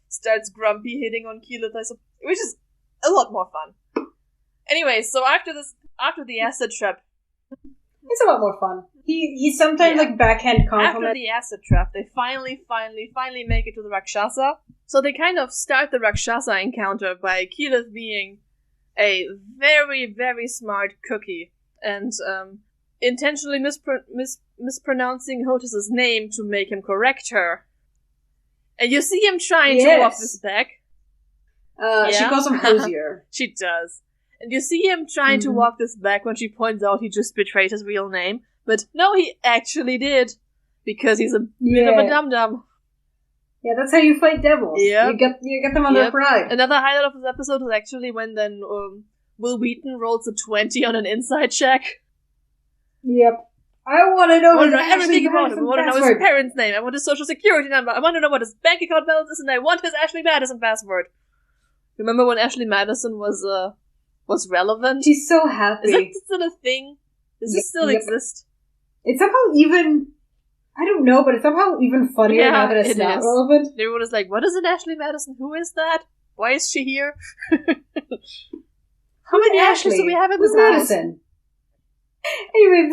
starts grumpy hitting on Keyleth, which is a lot more fun. Anyway, so after the acid trap, it's a lot more fun. He sometimes like backhand compliment. After the acid trap, they finally make it to the Rakshasa. So they kind of start the Rakshasa encounter by Keyleth being a very, very smart cookie and intentionally mispronouncing Hotus's name to make him correct her. And you see him trying to walk this back. She calls him Hosier. She does. And you see him trying to walk this back when she points out he just betrayed his real name. But no, he actually did. Because he's a bit of a dum-dum. Yeah, that's how you fight devils. Yep. You get them on their pride. Another highlight of this episode was actually when then Will Wheaton rolls a 20 on an inside check. Yep. I want to know everything about him. I want to know his parents' name. I want his social security number. I want to know what his bank account balance is, and I want his Ashley Madison password. Remember when Ashley Madison was relevant? She's so happy. Is that still a thing? Does this still exist? It's somehow even... I don't know, but it's somehow even funnier now that it's not relevant. Everyone is like, what is it, Ashley Madison? Who is that? Why is she here? How many Ashleys do we have in this house? Madison? Anyway,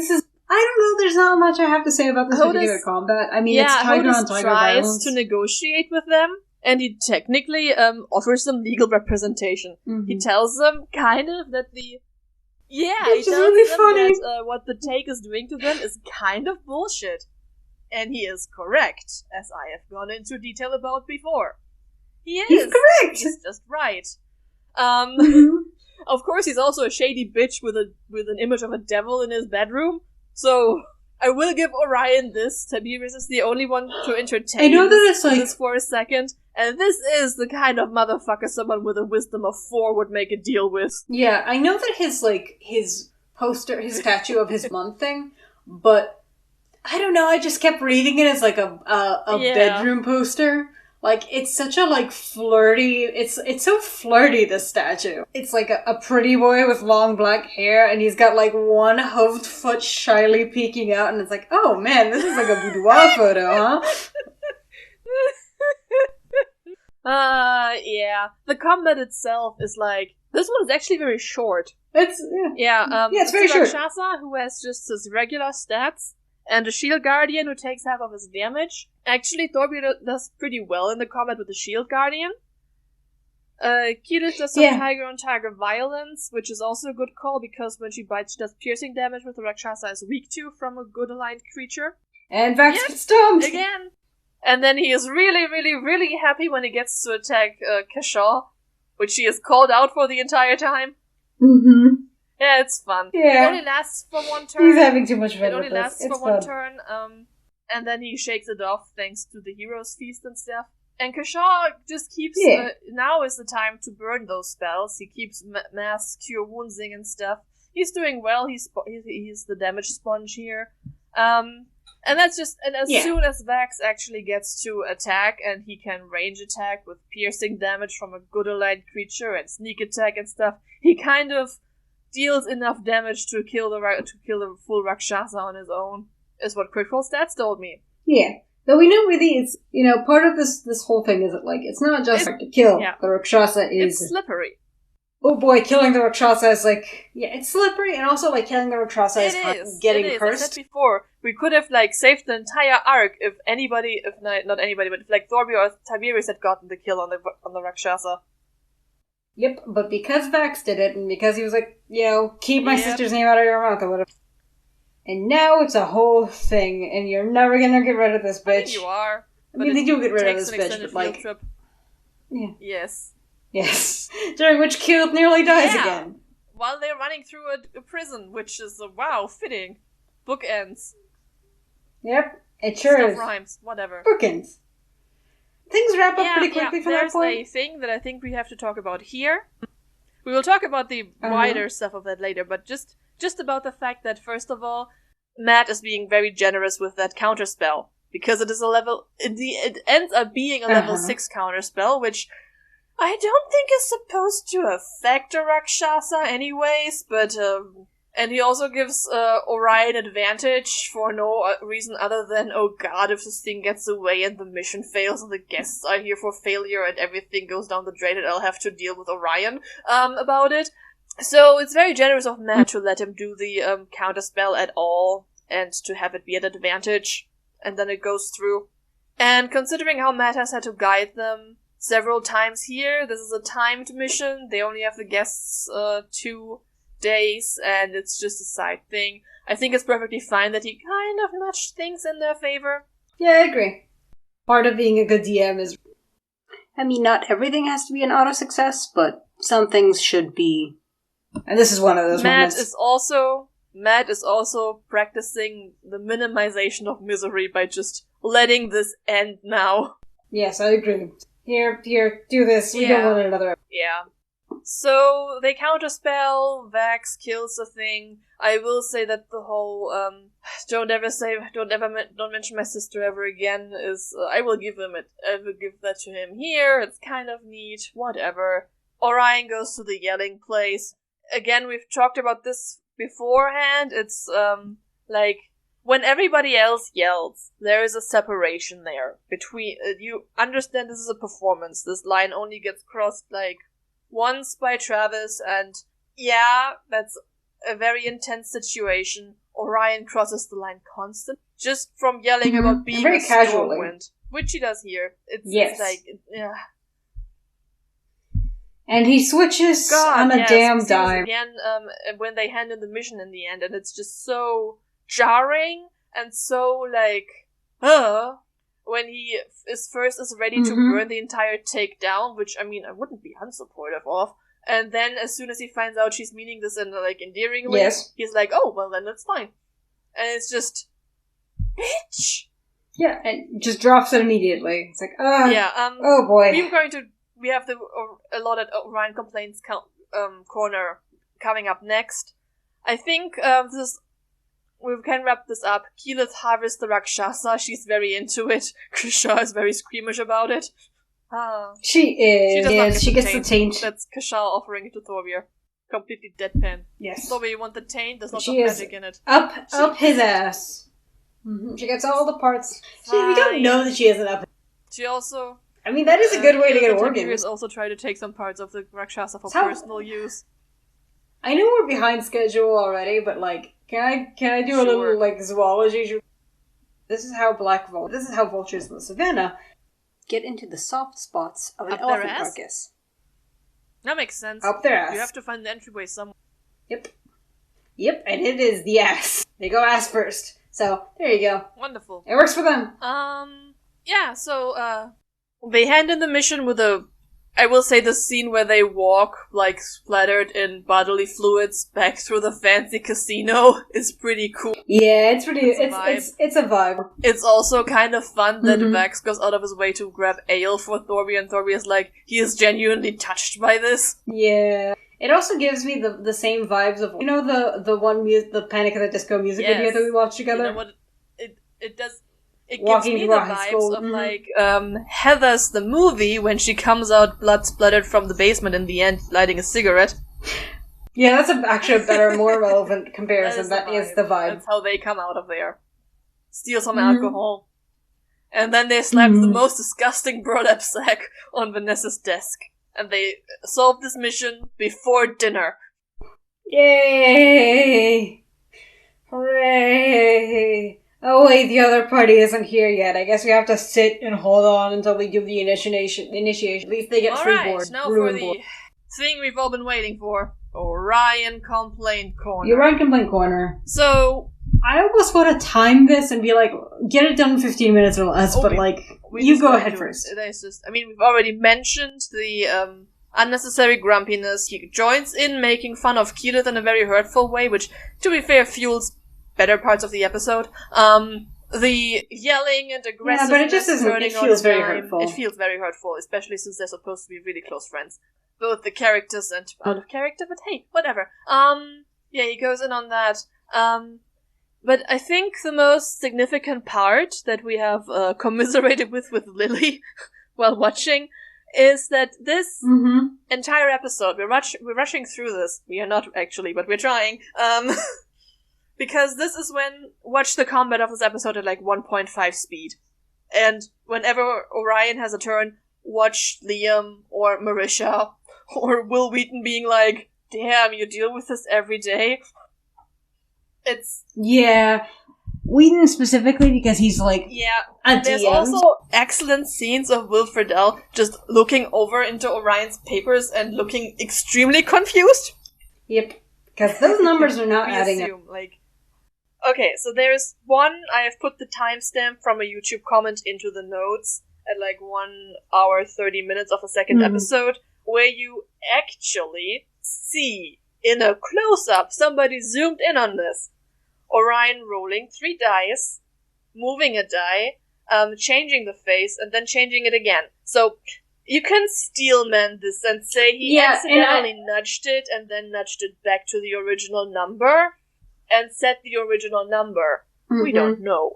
I don't know, there's not much I have to say about this particular combat. I mean, it's tiger on tiger violence. Tries to negotiate with them, and he technically offers them legal representation. Mm-hmm. He tells them, kind of, that he tells really them funny. that what the take is doing to them is kind of bullshit. And he is correct, as I have gone into detail about before. He's correct! He's just right. Mm-hmm. Of course, he's also a shady bitch with an image of a devil in his bedroom. So, I will give Orion this. Tiberius is the only one to entertain this for a second. And this is the kind of motherfucker someone with a wisdom of 4 would make a deal with. Yeah, I know that his poster, his statue of his month thing, but I don't know, I just kept reading it as like a bedroom poster. Like, it's such a, flirty... It's so flirty, this statue. It's like a pretty boy with long black hair, and he's got, one hooved foot shyly peeking out, and it's like, oh, man, this is like a boudoir photo, huh? Yeah. The combat itself is this one is actually very short. It's very short. Rakshasa, who has just his regular stats, and a shield guardian who takes half of his damage. Actually, Thorbjorn does pretty well in the combat with the shield guardian. Keyleth does some tiger-on-tiger violence, which is also a good call, because when she bites, she does piercing damage, with the Rakshasa is weak to from a good aligned creature. And Vax gets stumped! Again! And then he is really, really, really happy when he gets to attack Kashaw, which she is called out for the entire time. Mm-hmm. Yeah, it's fun. Yeah. It only lasts for one turn. He's having too much fun. It only lasts for one turn, and then he shakes it off thanks to the hero's feast and stuff. And Kashaw just keeps... now is the time to burn those spells. He keeps mass cure woundsing and stuff. He's doing well. He's the damage sponge here. And that's just... And as soon as Vax actually gets to attack, and he can range attack with piercing damage from a good aligned creature and sneak attack and stuff, he kind of deals enough damage to kill the full Rakshasa on his own, is what Critical Stats told me. Yeah. Though we know really it's, part of this whole thing is that, it's not just to kill. Yeah. The Rakshasa is... It's slippery. Oh boy, killing the Rakshasa is it's slippery, and also, killing the Rakshasa is getting cursed. I said before, we could have, saved the entire arc if anybody, not anybody, but if, Thorbjorn or Tiberius had gotten the kill on the Rakshasa. Yep, but because Vax did it, and because he was keep my sister's name out of your mouth or whatever. And now it's a whole thing, and you're never gonna get rid of this bitch. I mean, you are. They do get rid of this bitch, but trip. Yeah. Yes. Yes. During which Keyleth nearly dies again. While they're running through a prison, which is, fitting. Bookends. Yep, it sure Stuff is. Rhymes, whatever. Bookends. Things wrap up pretty quickly from that point. There's a thing that I think we have to talk about here. We will talk about the wider stuff of that later, but just about the fact that, first of all, Matt is being very generous with that counterspell. Because it is a level... It ends up being a level 6 counterspell, which I don't think is supposed to affect a Rakshasa anyways, but... And he also gives Orion advantage for no reason other than, oh god, if this thing gets away and the mission fails and the guests are here for failure and everything goes down the drain and I'll have to deal with Orion about it. So it's very generous of Matt to let him do the counterspell at all and to have it be an advantage, and then it goes through. And considering how Matt has had to guide them several times here, this is a timed mission, they only have the guests 2 days, and it's just a side thing. I think it's perfectly fine that he kind of nudged things in their favor. Yeah, I agree. Part of being a good DM is... not everything has to be an auto-success, but some things should be. And this is one of those moments. Matt is also practicing the minimization of misery by just letting this end now. Yes, I agree. Here, do this. We don't want another... Yeah. So, they counterspell, Vax kills the thing. I will say that the whole, don't mention my sister ever again is, I will give that to him here, it's kind of neat, whatever. Orion goes to the yelling place. Again, we've talked about this beforehand, it's, when everybody else yells, there is a separation there between, you understand this is a performance, this line only gets crossed, once by Travis, and Yeah, that's a very intense situation. Orion crosses the line constant, just from yelling about being a stormwind, which he does here. It's like, yeah. And he switches on a damn dime. Again, when they hand in the mission in the end, and it's just so jarring and so like, when he is ready to burn the entire takedown, which I mean I wouldn't be unsupportive of. And then as soon as he finds out she's meaning this in like endearing way, he's like, oh well then that's fine. And it's just, bitch. Yeah, and just drops it immediately. It's like, oh boy. We have the allotted Orion complaints corner coming up next. I think we can wrap this up. Keyleth harvests the Rakshasa. She's very into it. Krisha is very squeamish about it. She is. She gets the taint. That's Kasha offering it to Thorvir. Completely deadpan. Yes. Thorvir, you want the taint? There's lots of magic in it. Up his ass. Mm-hmm. She gets all the parts. We don't know that she has an up. She also... I mean, that is a good way to get organs. Also try to take some parts of the Rakshasa for personal use. I know we're behind schedule already, but like, can I do a little like zoology? This is how vultures in the savannah get into the soft spots of an elephant carcass. That makes sense. Up their ass. You have to find the entryway somewhere. Yep, and it is the ass. They go ass first. So there you go. Wonderful. It works for them. Yeah. So they hand in the mission with I will say the scene where they walk, like, splattered in bodily fluids back through the fancy casino is pretty cool. Yeah, it's pretty, it's a vibe. It's also kind of fun that Vax goes out of his way to grab ale for Thorvir, and Thorvir is like, he is genuinely touched by this. Yeah. It also gives me the same vibes of, you know, the Panic at the Disco music video that we watched together? You know what, it does... It gives me the vibes of, like, Heathers the movie when she comes out blood splattered from the basement in the end, lighting a cigarette. Yeah, that's actually a better, more relevant comparison. That is the vibe. That's how they come out of there. Steal some alcohol. And then they slap the most disgusting burlap sack on Vanessa's desk. And they solve this mission before dinner. Yay! Hooray! Oh wait, the other party isn't here yet. I guess we have to sit and hold on until we do the initiation. At least they get free board. Now for the thing we've all been waiting for. Orion Complaint Corner. The Orion Complaint Corner. So... I almost want to time this and be like, get it done in 15 minutes or less, but you go ahead first. It's just, I mean, we've already mentioned the unnecessary grumpiness. He joins in making fun of Keyleth in a very hurtful way, which, to be fair, fuels better parts of the episode. The yelling and aggressiveness. Yeah, but it just isn't. It feels very hurtful. It feels very hurtful, especially since they're supposed to be really close friends. Both the characters and out of character, but hey, whatever. Yeah, he goes in on that. But I think the most significant part that we have commiserated with Lily while watching is that this entire episode, we're rushing through this. We are not actually, but we're trying. Because this is when watch the combat of this episode at like 1.5 speed. And whenever Orion has a turn, watch Liam or Marisha or Will Wheaton being like, damn, you deal with this every day. Yeah. Whedon specifically because he's like there's also excellent scenes of Will Friedle just looking over into Orion's papers and looking extremely confused. Yep. Because those numbers are not adding up. Okay, so there's one, I have put the timestamp from a YouTube comment into the notes at like 1 hour 30 minutes of a second episode, where you actually see in a close-up, somebody zoomed in on this, Orion rolling 3 dice, moving a die, changing the face, and then changing it again. So you can steelman this and say he accidentally nudged it and then nudged it back to the original number and set the original number. We don't know.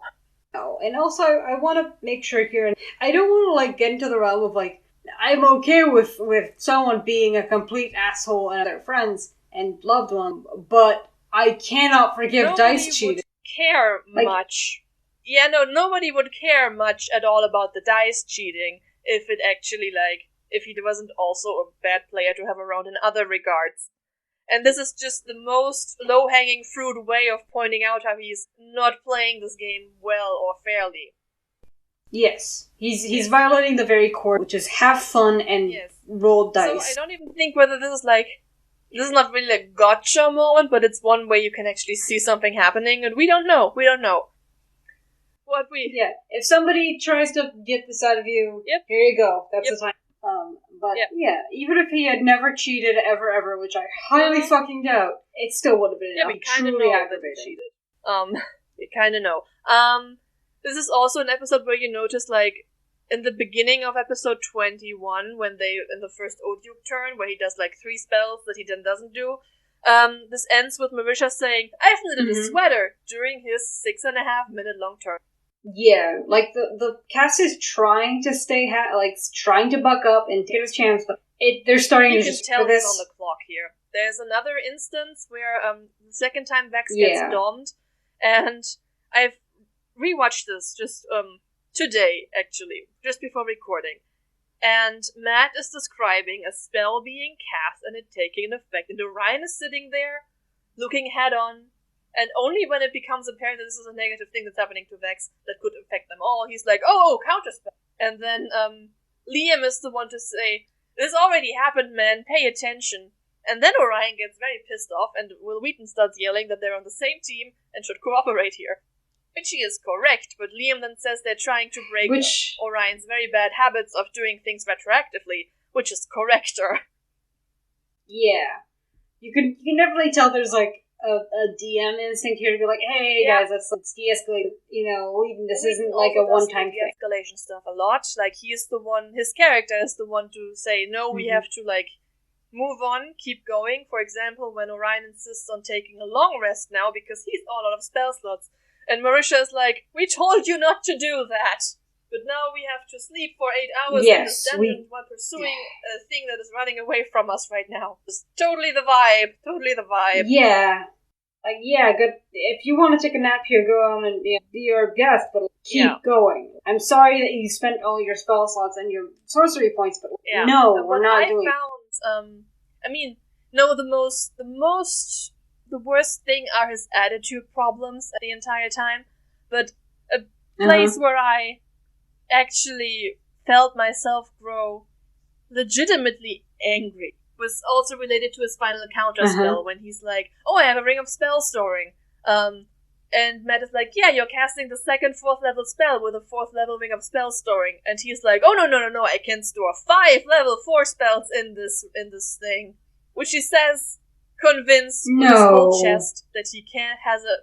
No, and also I want to make sure here, I don't want to like get into the realm of like, I'm okay with someone being a complete asshole and their friends and loved one, but I cannot forgive dice cheating. Care much. Yeah, no, nobody would care much at all about the dice cheating if it actually, like, if he wasn't also a bad player to have around in other regards. And this is just the most low-hanging fruit way of pointing out how he's not playing this game well or fairly. Yes. He's violating the very core, which is have fun and roll dice. So I don't even think whether this is not really a gotcha moment, but it's one way you can actually see something happening, and we don't know. Yeah, if somebody tries to get this out of you, here you go. That's the time. But even if he had never cheated ever, which I highly fucking doubt, it still would have been truly aggravating. We kind of know. This is also an episode where you notice, like, in the beginning of episode 21, when in the first Oduke turn, where he does, like, 3 spells that he then doesn't do, this ends with Marisha saying, "I've knitted a sweater," during his 6.5 minute long turn. Yeah, like, the cast is trying to stay, trying to buck up and take his chance, but they're starting to just... You can tell he's on the clock here. There's another instance where, the second time Vex gets domed, and I've rewatched this just, today, actually, just before recording. And Matt is describing a spell being cast and it taking an effect, and Orion is sitting there, looking head-on, and only when it becomes apparent that this is a negative thing that's happening to Vex that could affect them all, he's like, oh, counterspell. And then Liam is the one to say, "This already happened, man, pay attention." And then Orion gets very pissed off, and Will Wheaton starts yelling that they're on the same team and should cooperate here. Which he is correct, but Liam then says they're trying to break Orion's very bad habits of doing things retroactively, which is correcter. Yeah. You can definitely tell there's, like, a DM instinct here to be like, hey guys, let's de-escalate, this isn't like a one-time thing. De-escalation stuff a lot, like his character is the one to say, no, we have to, like, move on, keep going. For example, when Orion insists on taking a long rest now because he's all out of spell slots, and Marisha is like, we told you not to do that, but now we have to sleep for 8 hours in this dungeon while pursuing a thing that is running away from us right now. It's totally the vibe. Yeah. Good. If you want to take a nap here, go on and be your guest, but keep going. I'm sorry that you spent all your spell slots and your sorcery points, but we're not doing it. The worst thing are his attitude problems the entire time, but a place where I actually felt myself grow legitimately angry was also related to his final counter spell, when he's like, oh, I have a ring of spell storing. And Matt is like, yeah, you're casting the second 4th level spell with a 4th level ring of spell storing. And he's like, oh, no, I can store 5 level 4 spells in this thing. Which he says, convinced with his whole chest that he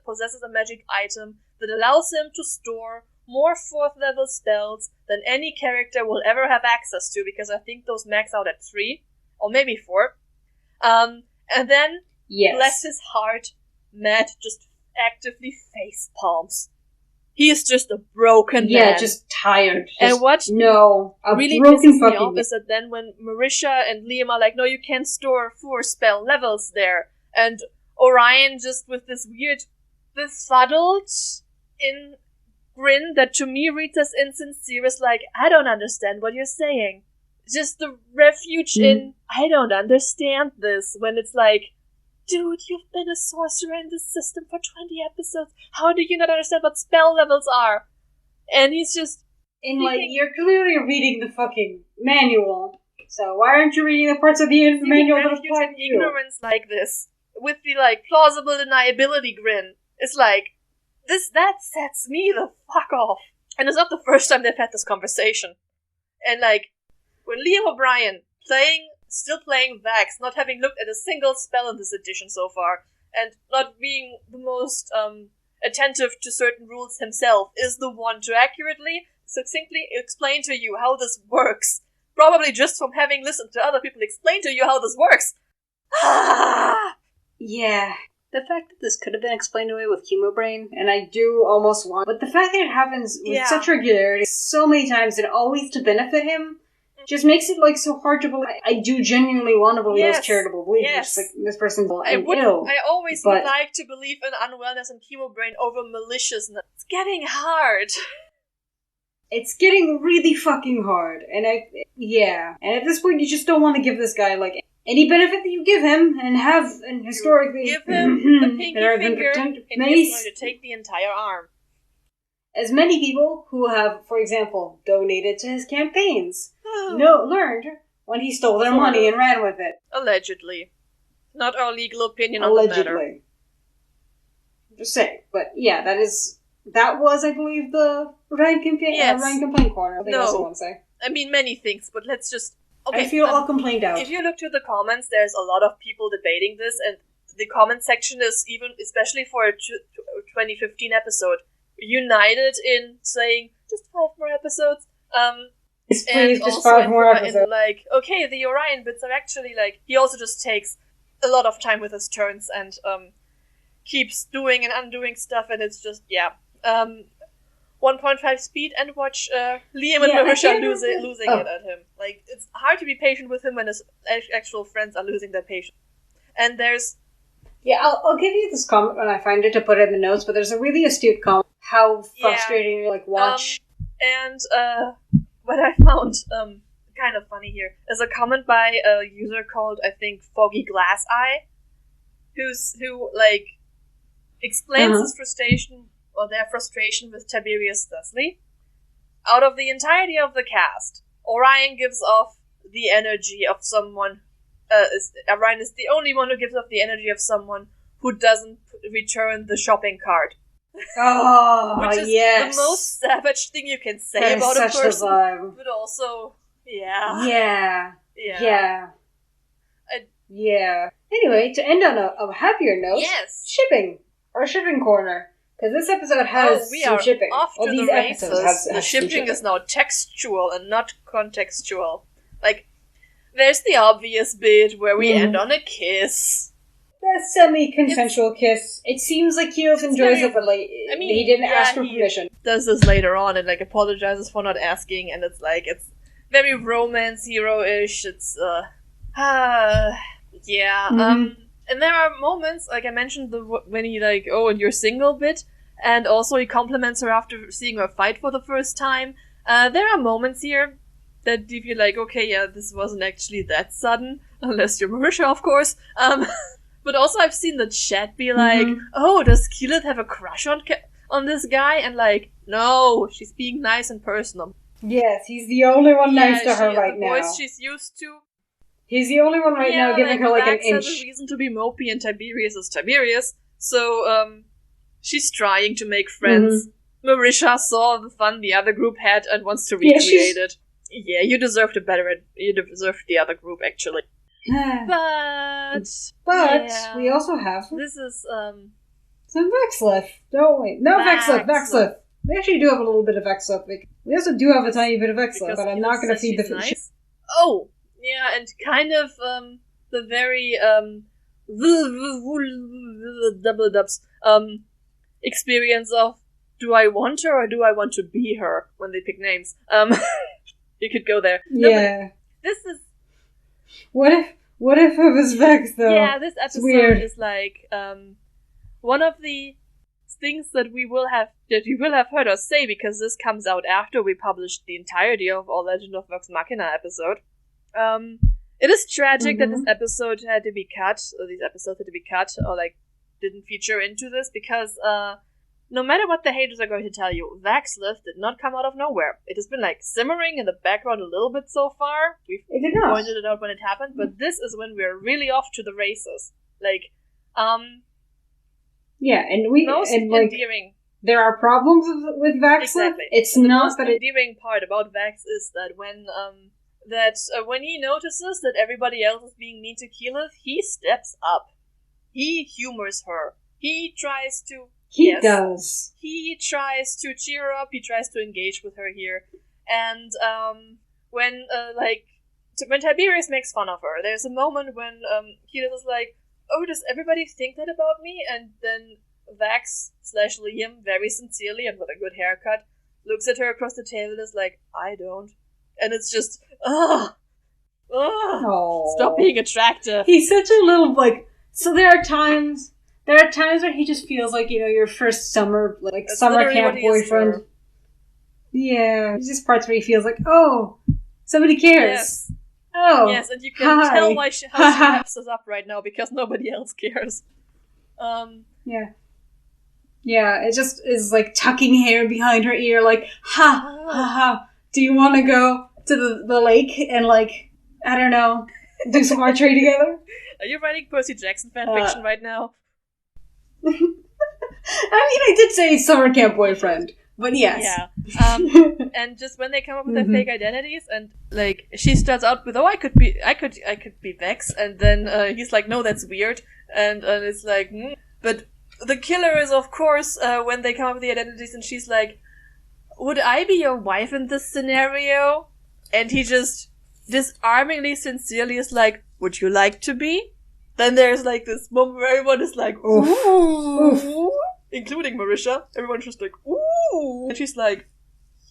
possesses a magic item that allows him to store more 4th level spells than any character will ever have access to, because I think those max out at 3, or maybe 4. And then, bless his heart, Matt just actively face palms. He is just a broken man. Yeah, just tired. And what really pisses me off is that then when Marisha and Liam are like, no, you can't store 4 spell levels there, and Orion just with this weird befuddled grin that to me reads as insincere as like, I don't understand what you're saying. Just the refuge in, I don't understand this, when it's like, dude, you've been a sorcerer in this system for 20 episodes. How do you not understand what spell levels are? And he's just... you're clearly reading the fucking manual. So why aren't you reading the parts of the manual that apply to you? Ignorance like this, with the, plausible deniability grin, it's like, that sets me the fuck off. And it's not the first time they've had this conversation. And, when Liam O'Brien, still playing Vax, not having looked at a single spell in this edition so far, and not being the most attentive to certain rules himself, is the one to accurately, succinctly explain to you how this works. Probably just from having listened to other people explain to you how this works. Yeah. The fact that this could have been explained away with Chemobrain, and I do almost want... But the fact that it happens with such regularity, so many times, and always to benefit him, just makes it, so hard to believe. I do genuinely want to believe those charitable beliefs. Yes. This person's ill. I always would like to believe in unwellness and Chemobrain over maliciousness. It's getting hard. It's getting really fucking hard. And And at this point, you just don't want to give this guy, any benefit that you give him, and have, and historically... Give him the pinky finger, and he's going to take the entire arm. As many people who have, for example, donated to his campaigns, learned when he stole their money and ran with it. Allegedly. Not our legal opinion on the matter. Allegedly. Just saying. But yeah, that was, I believe, the Ryan Complaint Corner. I think that's what I want to say. I mean, many things, but let's just... Okay, I feel all complained out. If you look to the comments, there's a lot of people debating this, and the comment section is even, especially for a 2015 episode, united in saying, just 5 more episodes. Please, just 5 more episodes. Okay, the Orion bits are actually, he also just takes a lot of time with his turns, and, keeps doing and undoing stuff, and it's just, 1.5 speed, and watch Liam and Marisha losing it at him. It's hard to be patient with him when his actual friends are losing their patience. And there's... Yeah, I'll give you this comment when I find it to put it in the notes, but there's a really astute comment. How frustrating you watch. And what I found kind of funny here is a comment by a user called, I think, Foggy Glass Eye, who explains his frustration, or their frustration with Tiberius Thusly. Out of the entirety of the cast, Orion gives off the energy of someone... Orion is the only one who gives off the energy of someone who doesn't return the shopping cart. Oh, which is the most savage thing you can say about a person. But also, yeah. Anyway, to end on a happier note, shipping. Our shipping corner. Because this episode has some shipping. Off to the races. The shipping is now textual and not contextual. There's the obvious bit where we end on a kiss. A semi-consensual kiss. It seems like Kiev enjoys it, but he didn't ask for permission. He does this later on and apologizes for not asking, and it's very romance hero-ish. It's and there are moments, like I mentioned, when he and you're single bit, and also he compliments her after seeing her fight for the first time. There are moments here that you feel this wasn't actually that sudden, unless you're Marisha, of course. But also I've seen the chat be does Keyleth have a crush on this guy? And no, she's being nice and personal. Yes, he's the only one nice to her right now. The voice she's used to. He's the only one right now giving her an inch. Has a reason to be mopey, and Tiberius is Tiberius. So, she's trying to make friends. Marisha saw the fun the other group had and wants to recreate it. Yeah, you deserved you deserved the other group, actually. But we also have... This is, some Vexleth, don't we? No, Vexleth. We actually do have a little bit of Vexleth. We also do have a tiny bit of Vexleth, but I'm not going to feed the fish. Nice. Oh! Yeah, and kind of, the very, double dubs, experience of, do I want her or do I want to be her when they pick names? You could go there. Yeah. No, this is... What if it was Vex, though? Yeah, this episode is one of the things that you will have heard us say, because this comes out after we published the entirety of our Legend of Vox Machina episode. It is tragic that this episode had to be cut, or these episodes had to be cut, or didn't feature into this, because no matter what the haters are going to tell you, Vexleth did not come out of nowhere. It has been simmering in the background a little bit so far. We've pointed it out when it happened, but this is when we're really off to the races. Yeah, and most endearing. There are problems with Vexleth. Exactly. It's not the most endearing part about Vex is that when he notices that everybody else is being mean to Keyleth, he steps up. He humors her. He tries to... He does. He tries to cheer her up. He tries to engage with her here. And when Tiberius makes fun of her, there's a moment when Keyleth is oh, does everybody think that about me? And then Vax/Liam, very sincerely and with a good haircut, looks at her across the table and is I don't. And it's just, stop being attractive. He's such a little, so there are times where he just feels your first summer, That's summer camp boyfriend. Yeah, there's just parts where he feels oh, somebody cares. Yes. Oh. Yes, and you can tell how she wraps us up right now because nobody else cares. Yeah. Yeah, it just is like tucking hair behind her ear, like, ha, ha, ha. Do you want to go to the lake and, like, I don't know, do some archery together? Are you writing Percy Jackson fanfiction right now? I mean, I did say summer camp boyfriend, but yes. Yeah. And just when they come up with their fake identities, and like she starts out with, "Oh, I could be Vex," and then he's like, "No, that's weird," and it's like, but the killer is, of course, when they come up with the identities, and she's like, "Would I be your wife in this scenario?" And he just disarmingly, sincerely is like, "Would you like to be?" Then there's like this moment where everyone is like, "Ooh," Oof. Including Marisha. Everyone's just like, "Ooh," and she's like,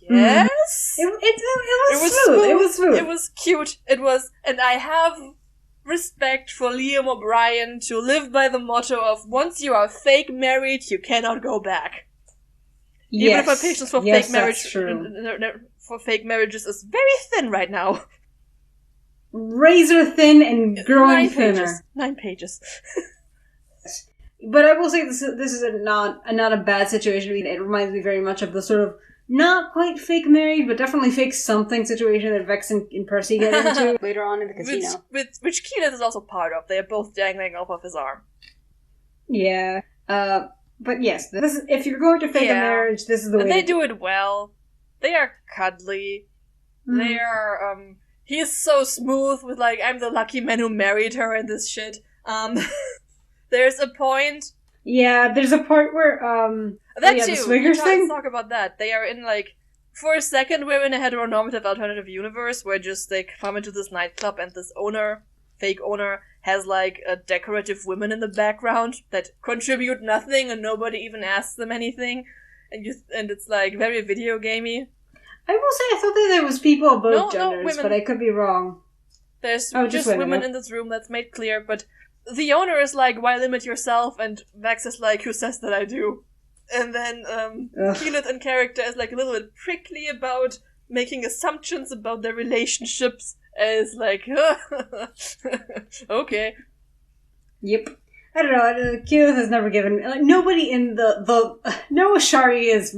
"Yes." It was smooth. It was smooth. It was cute. It was, and I have respect for Liam O'Brien to live by the motto of once you are fake married, you cannot go back. Yes. Even if my patience for fake marriage for fake marriages is very thin right now. Razor thin and growing thinner. 9 pages. But I will say this is not a bad situation. It reminds me very much of the sort of not quite fake married, but definitely fake something situation that Vex and Percy get into later on in the casino. Which Keyleth is also part of. They are both dangling off of his arm. Yeah. But yes, if you're going to fake a marriage, this is the way. And they do it well. They are cuddly. Mm. They are, he's so smooth with, like, I'm the lucky man who married her and this shit. There's a point. Yeah, there's a part where, that too. The swingers thing? Let's talk about that. They are in, like, for a second, we're in a heteronormative alternative universe where just they come into this nightclub and this fake owner, has, like, a decorative women in the background that contribute nothing and nobody even asks them anything. And it's, like, very video gamey. I will say, I thought that there was people of both genders, but I could be wrong. There's just women in this room, that's made clear, but the owner is like, why limit yourself? And Vex is like, who says that I do? And then Keyleth in character is like a little bit prickly about making assumptions about their relationships. Is like, okay. Yep. I don't know. Keyleth has never given nobody in the no Ashari has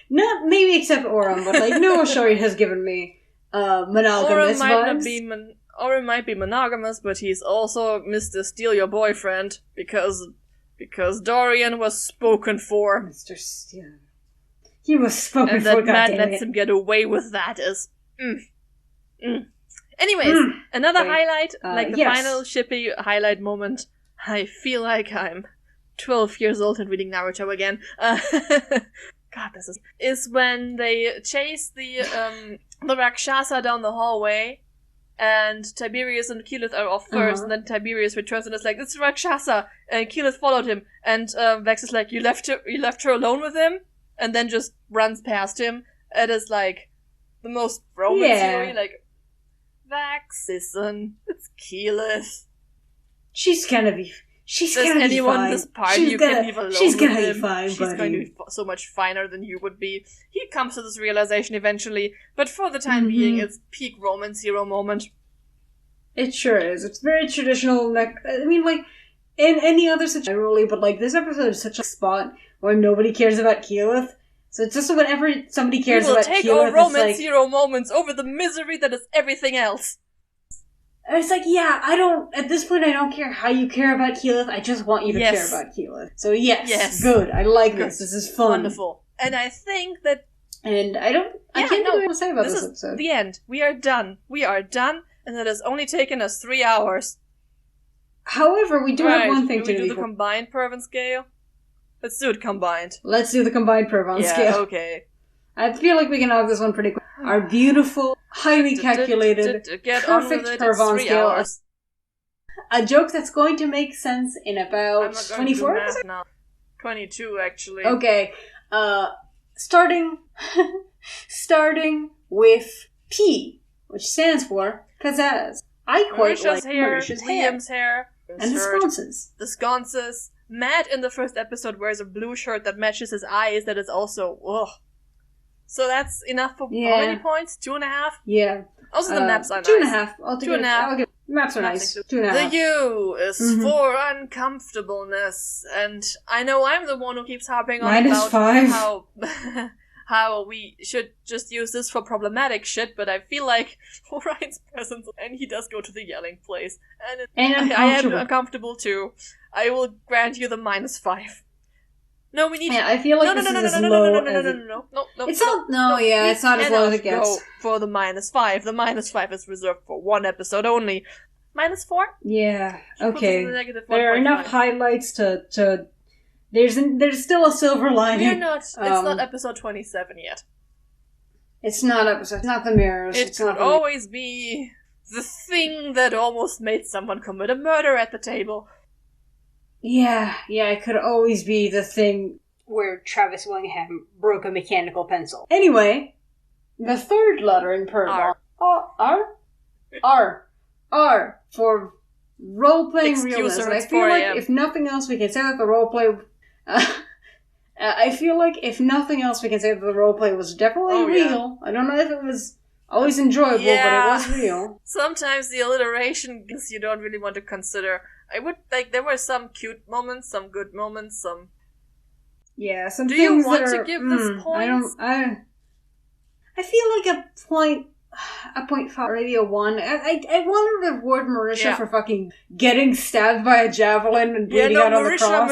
not maybe except Orion, but like no Ashari has given me monogamous vibes. Orion might be monogamous, but he's also Mr. Steal Your Boyfriend because Dorian was spoken for. Mr. Steal. He was spoken for. And that man lets him get away with that. Anyways, another highlight, the final shippy highlight moment. I feel like I'm 12 years old and reading Naruto again. God, this is when they chase the Rakshasa down the hallway, and Tiberius and Keyleth are off first, and then Tiberius returns and is like, "It's Rakshasa," and Keyleth followed him, and Vex is like, "You left her alone with him," and then just runs past him. It is like the most romance story, like, Vex, listen, it's Keyleth. She's gonna be fine. This party you can leave alone she's gonna with be fine, She's going to be so much finer than you would be. He comes to this realization eventually, but for the time being, it's peak romance hero moment. It sure is. It's very traditional. I mean, like, in any other situation, generally, but like, this episode is such a spot where nobody cares about Keyleth. So it's just whenever somebody cares about Keyleth, we will take our romance hero moments over the misery that is everything else. And it's like, at this point I don't care how you care about Keyleth, I just want you to care about Keyleth. So yes, good, I like this is fun. Wonderful. And I think that... And I can't know what to say about this episode. The end. We are done, and it has only taken us 3 hours. However, we do have one thing to do. Should we do the combined Purvan Scale? Let's do it combined. Let's do the combined Purvan Scale. Okay. I feel like we can knock this one pretty quick. Our beautiful, highly calculated, perfect Purvan Scale. Hours. A joke that's going to make sense in about 24 hours? 22, actually. Okay. Starting with P, which stands for pizzazz. I quite like Marisha's hair. Liam's hair. And the sconces. The sconces. Matt in the first episode wears a blue shirt that matches his eyes that is also, ugh. So that's enough for how many points? 2.5? Yeah. Also, the maps are nice. 2.5. I'll give 2.5. Maps are nice. 2.5. The U is for uncomfortableness, and I know I'm the one who keeps harping on about how how we should just use this for problematic shit, but I feel like Orion's presence, and he does go to the yelling place, and I am uncomfortable too. I will grant you the -5. No, we need. Yeah, I feel like this is as low as no. It's not. No, yeah, it's not as low as it gets. Go for the -5. The -5 is reserved for one episode only. -4. Yeah. Okay. There are enough highlights to. There's still a silver lining. We're not. It's not episode 27 yet. It's not episode. It's not the mirrors. It could always be the thing that almost made someone commit a murder at the table. Yeah, it could always be the thing where Travis Willingham broke a mechanical pencil. Anyway, the third letter in Purvan. R for role-playing realness. And I feel like if nothing else we can say that the roleplay... I feel like if nothing else we can say that the roleplay was definitely real. I don't know if it was always enjoyable, but it was real. Sometimes the alliteration you don't really want to consider. I would there were some cute moments, some good moments, some... Yeah, some Do things you want that to are, give this points? I feel like a 0.5, maybe a 1. I wondered if Ward Marisha for fucking getting stabbed by a javelin and bleeding out on the cross.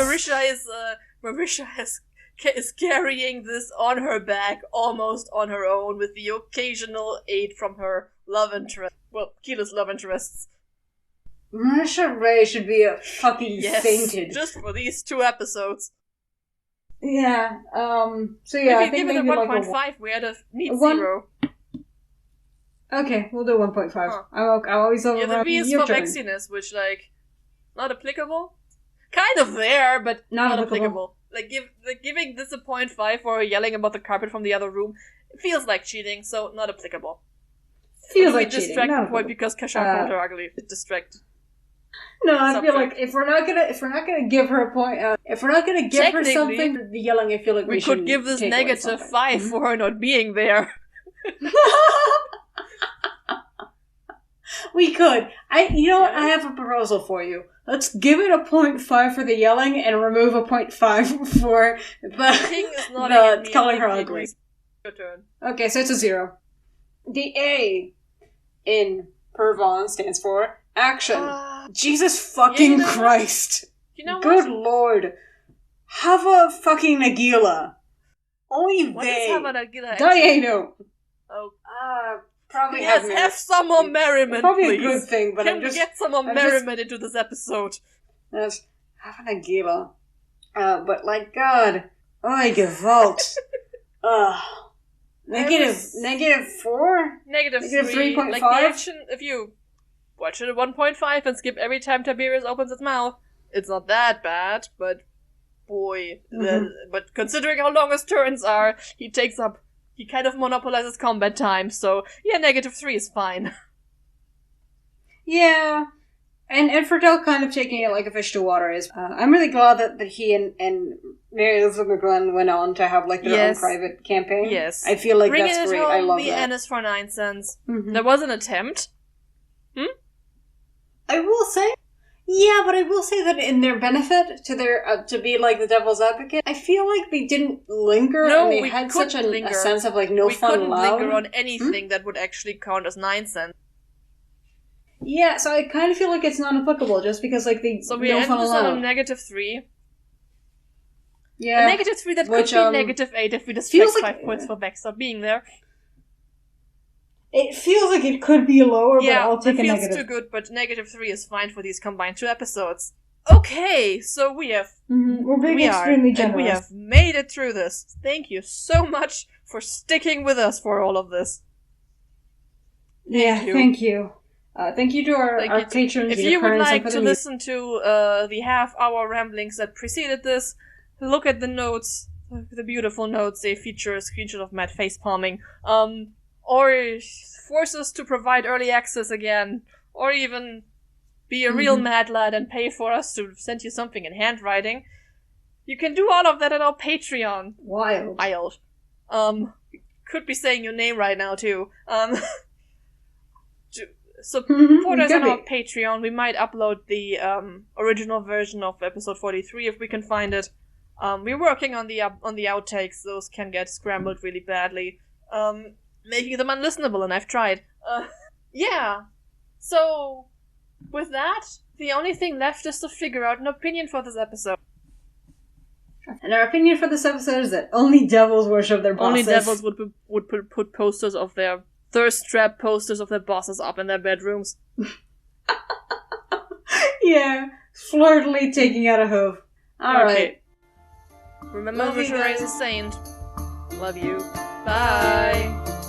Marisha is carrying this on her back, almost on her own, with the occasional aid from her love interest. Well, Keela's love interests. Marisha Ray should be a fucking sainted. Just for these 2 episodes. Yeah, so yeah, I think maybe give it a 1.5, we had a neat 0. Okay, we'll do 1.5. Huh. I'm always over. Yeah, the V is for vexiness, which, not applicable? Kind of there, but not applicable. Giving this a 0.5 for yelling about the carpet from the other room, it feels like cheating, so not applicable. Feels like cheating. Distract the point because Kashak called her ugly. Distract. No, I feel like if we're not gonna give her a point, if we're not gonna give her something for the yelling, I feel like we could give this -5 for her not being there. We could. What? I have a proposal for you. Let's give it a 0.5 for the yelling and remove a 0.5 for the calling her ugly. Your turn. Okay, so it's a 0. The A in Purvan stands for action. Jesus fucking Christ. You know Good Lord. Have a fucking Nagila. Only what they. What is have a Nagila? Diano. Oh. Probably have some more merriment, probably please. A good thing, but Can we get some more merriment into this episode? Yes, have a Nagila. But God, gewalt. -4? -3.5? If you watch it at 1.5 and skip every time Tiberius opens his mouth, it's not that bad, but boy. But considering how long his turns are, he kind of monopolizes combat time, so yeah, -3 is fine. Yeah. And Ferdell kind of taking it like a fish to water is. I'm really glad that he and Mary Elizabeth McGlynn went on to have their own private campaign. Yes. I feel like that's great. I love the that. N is for 9 cents. Mm-hmm. There was an attempt. I will say. Yeah, but I will say that in their benefit to their to be the devil's advocate, I feel like they didn't linger and they had such a sense of no fun allowed. We couldn't linger on anything that would actually count as 9 cents. Yeah, so I kind of feel like it's not applicable just because So we end this on a -3. Yeah. A -3 that could be -8 if we distract 5 points for Vex not being there. It feels like it could be lower, but I'll take a negative. Yeah, it feels too good, but -3 is fine for these combined 2 episodes. Okay, so we have... We're being extremely generous. And we have made it through this. Thank you so much for sticking with us for all of this. Thank you. Thank you to our patrons. If you would like to listen to the half-hour ramblings that preceded this, look at the notes, the beautiful notes. They feature a screenshot of Matt facepalming. Or force us to provide early access again, or even be a real mad lad and pay for us to send you something in handwriting. You can do all of that at our Patreon. Wild. Could be saying your name right now, too. support us on our Patreon. We might upload the original version of episode 43 if we can find it. We're working on the outtakes. Those can get scrambled really badly, making them unlistenable, and I've tried. Yeah. So, with that, the only thing left is to figure out an opinion for this episode. And our opinion for this episode is that only devils worship their bosses. Only devils would put posters of their thirst trap posters of their bosses up in their bedrooms. Yeah, flirtily taking out a hoof. Alright. Remember, Vishara is a saint. Love you. Bye.